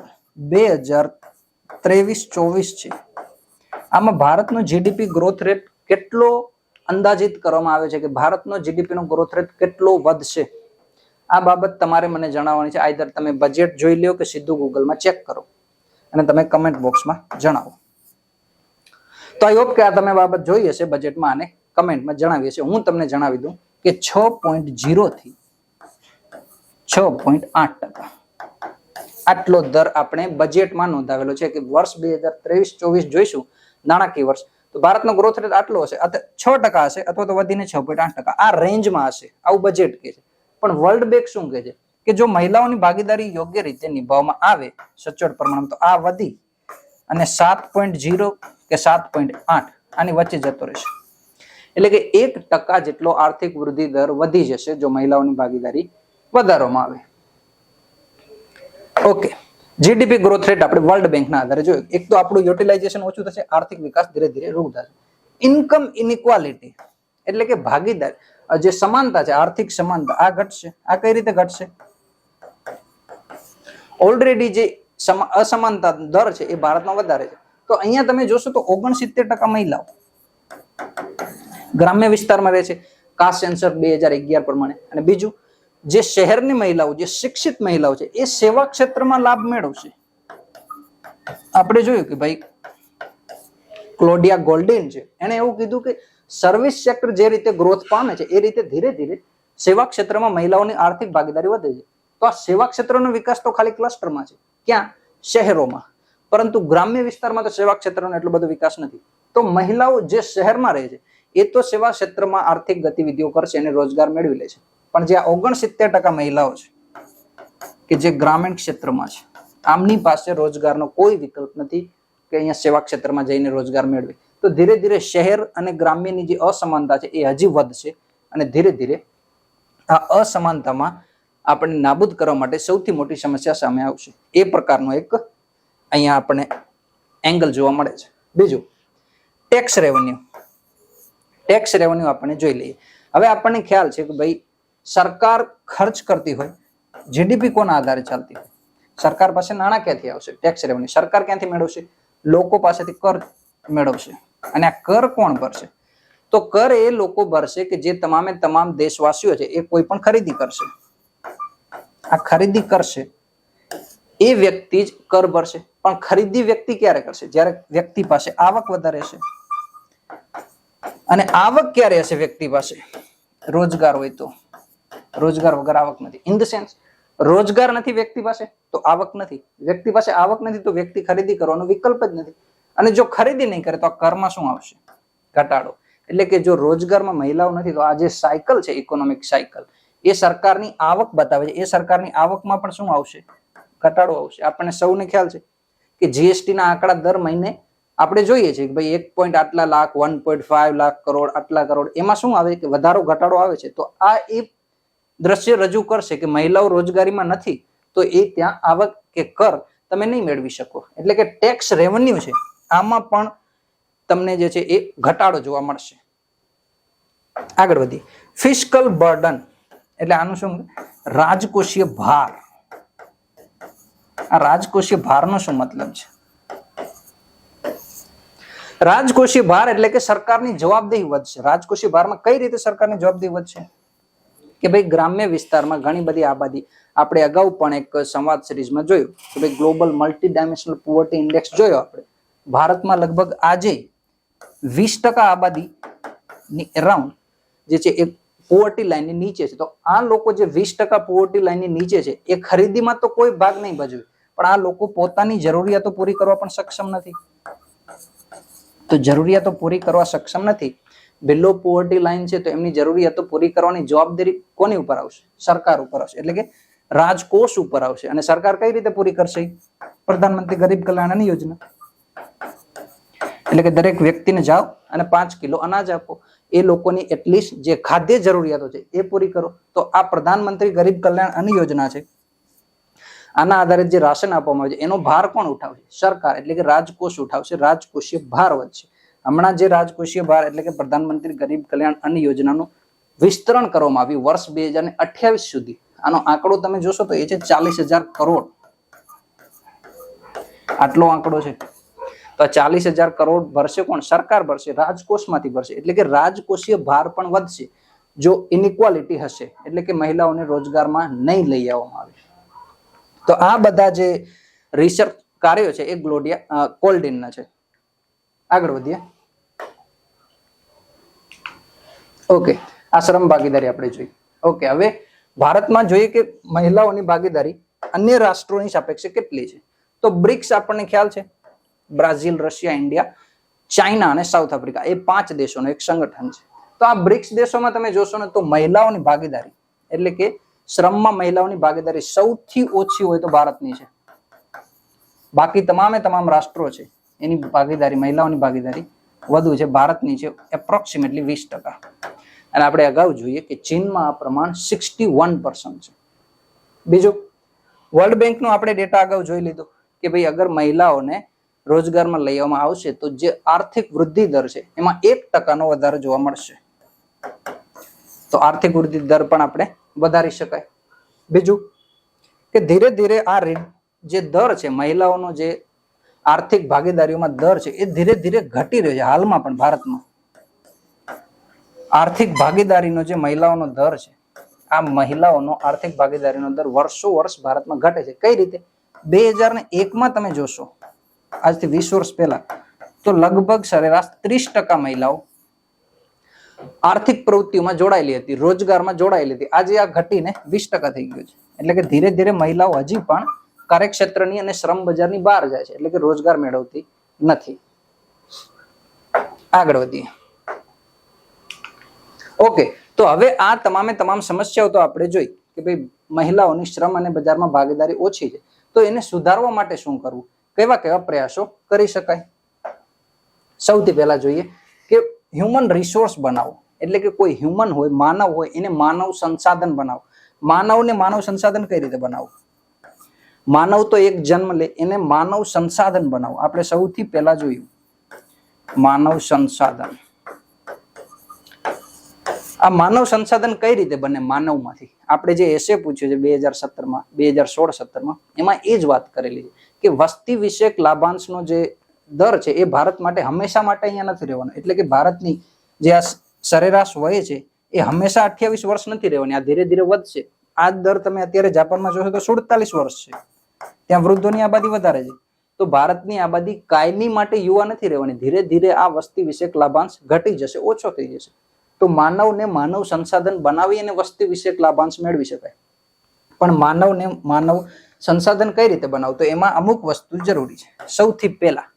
2023-24 છે, આમાં ભારતનો જીડીપી ગ્રોથ રેટ કેટલો અંદાજિત કરવામાં આવે છે કે ભારતનો જીડીપી નો ગ્રોથ રેટ કેટલો વધશે? આ બાબત તમારે મને જણાવવાની છે. આઈધર તમે બજેટ જોઈ લ્યો કે સીધું ગૂગલમાં ચેક કરો અને તમે કમેન્ટ બોક્સમાં જણાવો. તો આઈ હોપ કે આ તમે બાબત જોઈ હશે બજેટમાં અને કમેન્ટમાં જણાવી હશે. હું તમને જણાવી દઉં કે 6.0 થી 6.8% આટલો દર આપણે બજેટમાં નોંધાવેલો છે કે વર્ષ 2023-24 જોઈશું નાણાકીય વર્ષ, તો ભારતનો ગ્રોથ રેટ આટલો હશે, 6% હશે અથવા તો વધીને 6.8%. આ રેન્જમાં હશે, આવું બજેટ કહે છે. પણ વર્લ્ડ બેંક શું કહે છે કે જો મહિલાઓની ભાગીદારી યોગ્ય રીતે નિભાવવામાં આવે સચોટ પ્રમાણમાં તો આ વધી અને 7.0 કે 7.8 આની વચ્ચે જતો રહેશે. એટલે કે 1% જેટલો આર્થિક વૃદ્ધિ દર વધી જશે જો મહિલાઓની ભાગીદારી વધારવામાં આવે. ઓકે, જીડીપી ગ્રોથ રેટ આપણે વર્લ્ડ બેંકના આધારે જોયું. એક તો આપણું યુટિલાઇઝેશન ઓછું થશે, આર્થિક વિકાસ ધીરે ધીરે રૂપ થશે. ઇન્કમ ઇનઇક્વાલિટી એટલે કે ભાગીદાર જે સમાનતા છે, આર્થિક સમાનતા, આ ઘટશે. આ કઈ રીતે ઘટશે? ઓલરેડી જે અસમાનતા દર છે એ ભારતમાં વધારે છે. તો અહીંયા તમે જોશો તો 69% મહિલાઓ ગ્રામ્ય વિસ્તારમાં રહે છે, કાસ્ટ સેન્સર 2011 પ્રમાણે. અને બીજું, જે શહેરની મહિલાઓ, જે શિક્ષિત મહિલાઓ છે એ સેવા ક્ષેત્રમાં લાભ મેળવશે. આપણે જોયું કે ભાઈ ક્લોડિયા ગોલ્ડિન છે, એને એવું કીધું કે સર્વિસ સેક્ટર જે રીતે ગ્રોથ પામે છે એ રીતે ધીરે ધીરે સેવા ક્ષેત્રમાં મહિલાઓની આર્થિક ભાગીદારી વધે છે. તો આ સેવા ક્ષેત્રનો વિકાસ તો ખાલી ક્લસ્ટરમાં છે, ક્યાં? શહેરોમાં. પરંતુ ગ્રામ્ય વિસ્તારમાં તો સેવા ક્ષેત્રનો એટલો બધો વિકાસ નથી. તો મહિલાઓ જે શહેરમાં રહે છે એ તો સેવા ક્ષેત્રમાં આર્થિક ગતિવિધિઓ કરશે અને રોજગાર મેળવી લે છે. પણ જે 69% મહિલાઓ છે કે જે ગ્રામીણ ક્ષેત્રમાં છે, આમની પાસે રોજગારનો કોઈ વિકલ્પ નથી કે અહીંયા સેવા ક્ષેત્રમાં જઈને રોજગાર મેળવે. તો ધીરે ધીરે શહેર અને ગ્રામ્યની જે અસમાનતા છે એ હજી વધશે અને ધીરે ધીરે આ અસમાનતામાં આપણે નાબૂદ કરવા માટે સૌથી મોટી સમસ્યા સામે આવશે. એ પ્રકારનો એક અહીંયા આપણે એંગલ જોવા મળે છે. બીજું, ટેક્સ રેવન્યુ. ટેક્સ રેવન્યુ આપણે જોઈ લઈએ. હવે આપણને ખ્યાલ છે કે ભાઈ સરકાર ખર્ચ કરતી હોય, જીડીપી કોના આધારે ચાલતી હોય? સરકાર પાસે નાણાં ક્યાંથી આવશે? Tax revenue. સરકાર ક્યાંથી મેળવશે? લોકો પાસેથી કર મેળવશે. અને આ કર કોણ ભરશે? તો કર એ લોકો ભરશે કે જે તમામે તમામ દેશવાસીઓ છે એ કોઈ પણ ખરીદી કરશે. આ ખરીદી કરશે એ વ્યક્તિ જ કર ભરશે. પણ ખરીદી વ્યક્તિ ક્યારે કરશે? જ્યારે વ્યક્તિ પાસે આવક વધારે હશે. અને આવક ક્યારે હશે વ્યક્તિ પાસે? રોજગાર હોય તો. રોજગાર વગર આવક નથી. ઇન ધ સેન્સ, રોજગાર નથી વ્યક્તિ પાસે તો આવક નથી. વ્યક્તિ પાસે આવક નથી તો વ્યક્તિ ખરીદી કરવાનો વિકલ્પ જ નથી. અને જો ખરીદી નહીં કરે તો આ કરમાં શું આવશે? ઘટાડો. એટલે કે જો રોજગારમાં મહિલાઓ નથી તો આ જે સાયકલ છે, ઇકોનોમિક સાયકલ, એ સરકારની આવક બતાવે છે. એ સરકારની આવકમાં પણ શું આવશે? ઘટાડો આવશે. આપણને સૌને ખ્યાલ છે કે જીએસટી ના આંકડા દર મહિને આપણે જોઈએ છીએ કે ભાઈ 1 આટલા લાખ, 1.5 લાખ કરોડ, આટલા કરોડ, એમાં શું આવે કે વધારો ઘટાડો આવે છે. તો આ એ દ્રશ્ય રજૂ કરશે કે મહિલાઓ રોજગારીમાં નથી તો એ ત્યાં આવક કે કર તમે નહીં મેળવી શકો. એટલે કે ટેક્સ રેવન્યુ છે આમાં પણ તમને જે છે એ ઘટાડો જોવા મળશે. આગળ વધી, ફિસ્કલ બર્ડન એટલે આનું શું? રાજકોષીય ભાર. આ રાજકોષીય ભારનો શું મતલબ છે? રાજકોષીય ભાર એટલે કે સરકારની જવાબદેહી વધશે. રાજકોષીય ભારમાં કઈ રીતે સરકારની જવાબદેહી વધશે? કે ભાઈ ગ્રામ્ય વિસ્તારમાં ઘણી બધી આબાદી, આપણે અગાઉ પણ એક સંવાદ સિરીઝમાં જોયું કે ભાઈ global multi dimensional poverty index જોયો આપણે. ભારતમાં લગભગ આજે 20% આબાદી અરાઉન્ડ જે છે એ પોવર્ટી લાઈનની નીચે છે. તો આ લોકો જે 20% પોવર્ટી લાઈનની નીચે છે એ ખરીદીમાં તો કોઈ ભાગ નહીં ભજવે, પણ આ લોકો પોતાની જરૂરિયાતો પૂરી કરવા પણ સક્ષમ નથી. તો જરૂરિયાતો પૂરી કરવા સક્ષમ નથી, બિલો પોવર્ટી લાઈન છે, તો એમની જરૂરિયાતો પૂરી કરવાની જવાબદારી કોની ઉપર આવશે? સરકાર ઉપર આવશે, એટલે કે રાજકોષ ઉપર આવશે. અને સરકાર કઈ રીતે પૂરી કરશે? પ્રધાનમંત્રી ગરીબ કલ્યાણ અન્ન યોજના, એટલે કે દરેક વ્યક્તિને જાઓ અને 5 કિલો અનાજ આપો, એ લોકોની એટલીસ્ટ જે ખાદ્ય જરૂરિયાતો છે એ પૂરી કરો. તો આ પ્રધાનમંત્રી ગરીબ કલ્યાણ અન્ન યોજના છે, આના આધારે જે રાશન આપવામાં આવે છે એનો ભાર કોણ ઉઠાવશે? સરકાર, એટલે કે રાજકોષ ઉઠાવશે. રાજકોષીય ભાર વધશે. હમણાં જે રાજકોષીય ભાર એટલે કે પ્રધાનમંત્રી ગરીબ કલ્યાણ અન્ન યોજનાનું વિસ્તરણ કરવામાં આવ્યું વર્ષ 2028 સુધી. આનો આંકડો તમે જોશો તો એ છે 40,000 કરોડ. આટલો આંકડો છે. તો 40,000 કરોડ ભરશે કોણ? સરકાર ભરશે, રાજકોષમાંથી ભરશે. એટલે કે રાજકોષીય ભાર પણ વધશે જો ઇનઇક્વાલિટી હશે, એટલે કે મહિલાઓને રોજગારમાં નહીં લઈ આવવામાં આવે. તો આ બધા જે રિસર્ચ કાર્યો છે એ ગ્લોડિયા કોલ્ડિનના છે. આગળ વધીએ. ઓકે, આ શ્રમ ભાગીદારી આપણે જોઈ. ઓકે, હવે ભારતમાં જોઈએ કે મહિલાઓની ભાગીદારી અન્ય રાષ્ટ્રોની સાપેક્ષે કેટલી છે. તો બ્રિક્સ આપણને ખ્યાલ છે, બ્રાઝિલ, રશિયા, ઇન્ડિયા, ચાઇના અને સાઉથ આફ્રિકા, એ 5 દેશોનું એક સંગઠન છે. તો આ બ્રિક્સ દેશોમાં તમે જોશો ને તો મહિલાઓની ભાગીદારી એટલે કે શ્રમમાં મહિલાઓની ભાગીદારી સૌથી ઓછી હોય તો ભારતની છે. બાકી તમામ રાષ્ટ્રો છે એની ભાગીદારી, મહિલાઓની ભાગીદારી વધુ છે. ભારતની છે એપ્રોક્સિમેટલી 20%. અને આપણે અગાઉ જોઈએ કે ચીનમાં આ પ્રમાણ 61% છે. બીજું, વર્લ્ડ બેંકનો આપણે ડેટા અગાઉ જોઈ લીધો કે ભાઈ અગર મહિલાઓને રોજગારમાં લઈ આવવામાં આવશે તો જે આર્થિક વૃદ્ધિ દર છે એમાં 1% વધારો જોવા મળશે. તો આર્થિક વૃદ્ધિ દર પણ આપણે વધારી શકાય. બીજું કે ધીરે ધીરે આ જે દર છે મહિલાઓનો, જે આર્થિક ભાગીદારીઓમાં દર છે એ ધીરે ધીરે ઘટી રહ્યો છે. હાલમાં પણ ભારતમાં આર્થિક ભાગીદારીનો જે મહિલાઓનો દર છે, આ મહિલાઓનો આર્થિક ભાગીદારીનો દર વર્ષો વર્ષ ભારતમાં ઘટે છે. કઈ રીતે? 2001માં તમે જોશો, આજથી 20 વર્ષ પહેલા, તો લગભગ સરેરાશ 30% મહિલાઓ આર્થિક પ્રવૃત્તિઓમાં જોડાયેલી હતી, રોજગારમાં જોડાયેલી હતી. આજે આ ઘટીને 20% થઈ ગયું છે. એટલે કે ધીરે ધીરે મહિલાઓ હજી પણ કાર્યક્ષેત્રની અને શ્રમ બજારની બહાર જાય છે, એટલે કે રોજગાર મેળવતી નથી. આગળ વધીએ. ઓકે, તો હવે આ તમામ સમસ્યાઓ તો આપણે જોઈ કે ભાઈ મહિલાઓની શ્રમ અને બજારમાં ભાગીદારી ઓછી છે. તો એને સુધારવા માટે શું કરવું? કેવા પ્રયાસો કરી શકાય? સૌથી પહેલા જોઈએ કે હ્યુમન રિસોર્સ બનાવો, એટલે કે કોઈ હ્યુમન હોય, માનવ હોય, એને માનવ સંસાધન બનાવો. માનવને માનવ સંસાધન કઈ રીતે બનાવવું? માનવ તો એક જન્મ લે, એને માનવ સંસાધન બનાવો. આપણે સૌથી પહેલા જોયું માનવ સંસાધન. આ માનવ સંસાધન કઈ રીતે બને? માનવમાંથી. આપણે જે એસે પૂછ્યું છે 2017માં, 2016-17માં, એમાં એ જ વાત કરેલી છે કે વસ્તી વિષયક લાભાંશનો જે દર છે એ ભારત માટે હંમેશા માટે અહીંયા નથી રહેવાનો. એટલે કે ભારતની જે આ સરેરાશ વય છે એ હંમેશા 28 વર્ષ નથી રહેવાની, આ ધીરે ધીરે વધશે. આ દર તમે અત્યારે જાપાનમાં જોશો તો 47 વર્ષ છે. ત્યાં વૃદ્ધોની આબાદી વધારે છે. તો ભારતની આબાદી કાયમી માટે યુવા નથી રહેવાની. ધીરે ધીરે આ વસ્તી વિષયક લાભાંશ ઘટી જશે, ઓછો થઈ જશે. તો માનવને માનવ સંસાધન બનાવી અને વસ્તી વિષયક લાભાંશ મેળવી શકાય. પણ માનવને માનવ સંસાધન કઈ રીતે બનાવવું? તો એમાં અમુક વસ્તુ જરૂરી છે. સૌથી પહેલા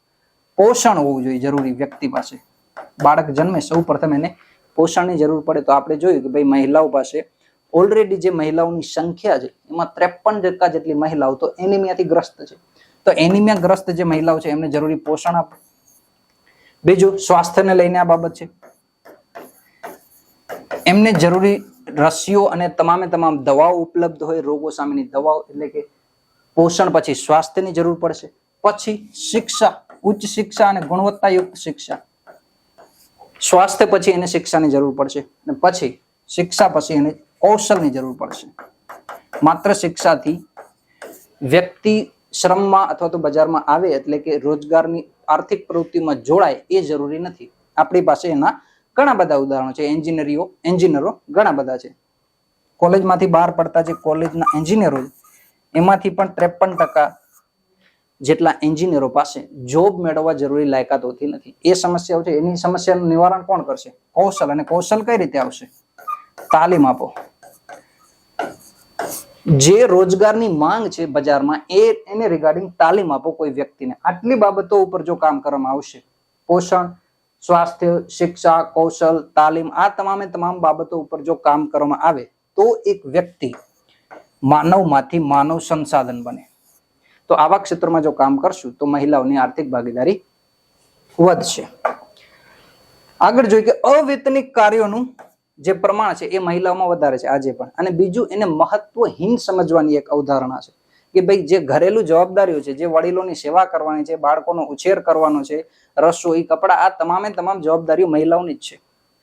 પોષણ હોવું જોઈએ જરૂરી વ્યક્તિ પાસે. બાળક જન્મે સૌ પ્રથમ એને પોષણની જરૂર પડે. તો આપણે જોયું કે ભાઈ મહિલાઓ પાસે ઓલરેડી જે મહિલાઓની સંખ્યા છે એમાં 53% જેટલી મહિલાઓ તો એનિમિયાથી ગ્રસ્ત છે. તો એનિમિયા ગ્રસ્ત જે મહિલાઓ છે એમને જરૂરી પોષણ આપો. બીજું, સ્વાસ્થ્યને લઈને આ બાબત છે, એમને જરૂરી રસીઓ અને તમામ દવાઓ ઉપલબ્ધ હોય, રોગો સામેની દવાઓ, એટલે કે પોષણ પછી સ્વાસ્થ્યની જરૂર પડશે. પછી શિક્ષા, ઉચ્ચ શિક્ષા અને ગુણવત્તાયુક્ત શિક્ષા. સ્વાસ્થ્ય પછી એને શિક્ષાની જરૂર પડશે અને પછી શિક્ષા પછી એને કૌશલની જરૂર પડશે. માત્ર શિક્ષાથી વ્યક્તિ શ્રમમાં અથવા તો બજારમાં આવે એટલે કે રોજગારની આર્થિક પ્રવૃત્તિમાં જોડાય એ જરૂરી નથી. આપણી પાસે એના ઘણા બધા ઉદાહરણો છે. એન્જિનિયરો ઘણા બધા છે. કોલેજમાંથી બહાર પડતા જે કોલેજના એન્જિનિયરો છે એમાંથી પણ 53% જેટલા એન્જિનિયરો પાસે જોબ મેળવવા જરૂરી લાયકાત હોતી નથી. એ સમસ્યાઓ છે, એની સમસ્યાનું નિવારણ કોણ કરશે? કૌશલ. અને કૌશલ કઈ રીતે આવશે? તાલીમ આપો. જે રોજગારની માંગ છે બજારમાં એને રિગાર્ડિંગ તાલીમ આપો કોઈ વ્યક્તિને. આટલી બાબતો ઉપર જો કામ કરવામાં આવશે, પોષણ, સ્વાસ્થ્ય, શિક્ષા, કૌશલ, તાલીમ, આ તમામે તમામ બાબતો ઉપર જો કામ કરવામાં આવે તો એક વ્યક્તિ માનવમાંથી માનવ સંસાધન બને. તો આવા ક્ષેત્રમાં જો કામ કરશું તો મહિલાઓની આર્થિક ભાગીદારી વધશે. આગળ જોઈએ કે અવૈતનિક કાર્યોનું જે પ્રમાણ છે એ મહિલાઓમાં વધારે છે આજે પણ. અને બીજું, એને મહત્વહીન સમજવાની એક અવધારણા છે કે ભાઈ જે ઘરેલું જવાબદારીઓ છે, જે વડીલોની સેવા કરવાની છે, બાળકોનો ઉછેર કરવાનો છે, રસોઈ, કપડા, આ તમામે તમામ જવાબદારીઓ મહિલાઓની જ છે.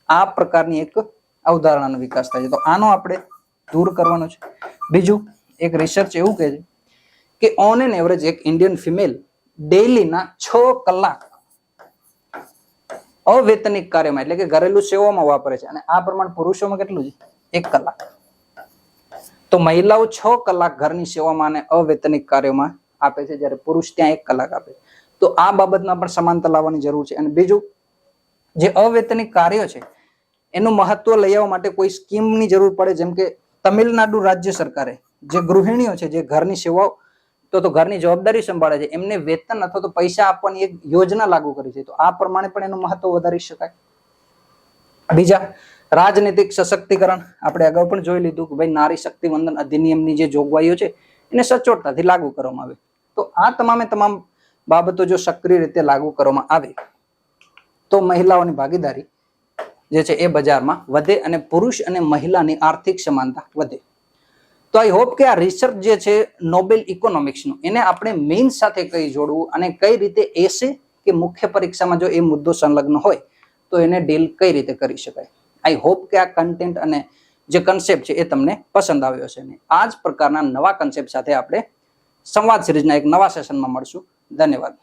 આ પ્રકારની એક અવધારણાનો વિકાસ થાય છે. તો આનો આપણે દૂર કરવાનો છે. બીજું, એક રિસર્ચ એવું કહે છે કે ઓન એન એવરેજ એક ઇન્ડિયન ફિમેલ ડેઈલીના 6 કલાક અવૈતનિક કાર્યમાં એટલે કે ઘરેલું સેવામાં વાપરે છે. અને આ પ્રમાણ પુરુષોમાં કેટલું છે? 1 કલાક. તો મહિલાઓ 6 કલાક ઘરની સેવામાં અને અવૈતનિક કાર્યોમાં આપે છે, જ્યારે પુરુષ ત્યાં 1 કલાક આપે છે. તો આ બાબતમાં પણ સમાનતા લાવવાની જરૂર છે. અને બીજું, જે અવૈતનિક કાર્યો છે એનું મહત્વ લઈ આવવા માટે કોઈ સ્કીમની જરૂર પડે. જેમ કે તમિલનાડુ રાજ્ય સરકારે જે ગૃહિણીઓ છે, જે ઘરની સેવાઓ તો ઘરની જવાબદારી સંભાળે છે, એમને વેતન અથવા તો પૈસા આપવાની એક યોજના લાગુ કરી છે. તો આ પ્રમાણે પણ એનું મહત્વ વધારી શકાય. બીજા, રાજનૈતિક સશક્તિકરણ. આપણે અગાઉ પણ જોઈ લીધું કે ભાઈ નારી શક્તિ વંદન અધિનિયમની જે જોગવાઈઓ છે એને સચોટતાથી લાગુ કરવામાં આવે. તો આ તમામે તમામ બાબતો જો સક્રિય રીતે લાગુ કરવામાં આવે તો મહિલાઓની ભાગીદારી જે છે એ બજારમાં વધે અને પુરુષ અને મહિલાની આર્થિક સમાનતા વધે. તો આઈ હોપ કે આ રિસર્ચ જે છે નોબેલ ઇકોનોમિક્સનું, એને આપણે મેઇન સાથે કઈ જોડવું અને કઈ રીતે એસે કે મુખ્ય પરીક્ષામાં જો એ મુદ્દો સંલગ્ન હોય તો એને ડીલ કઈ રીતે કરી શકાય. આઈ હોપ કે આ કન્ટેન્ટ અને જે કન્સેપ્ટ છે એ તમને પસંદ આવ્યો હશે. ને આ જ પ્રકારના નવા કન્સેપ્ટ સાથે આપણે સંવાદ સિરીઝના એક નવા સેશનમાં મળશું. ધન્યવાદ.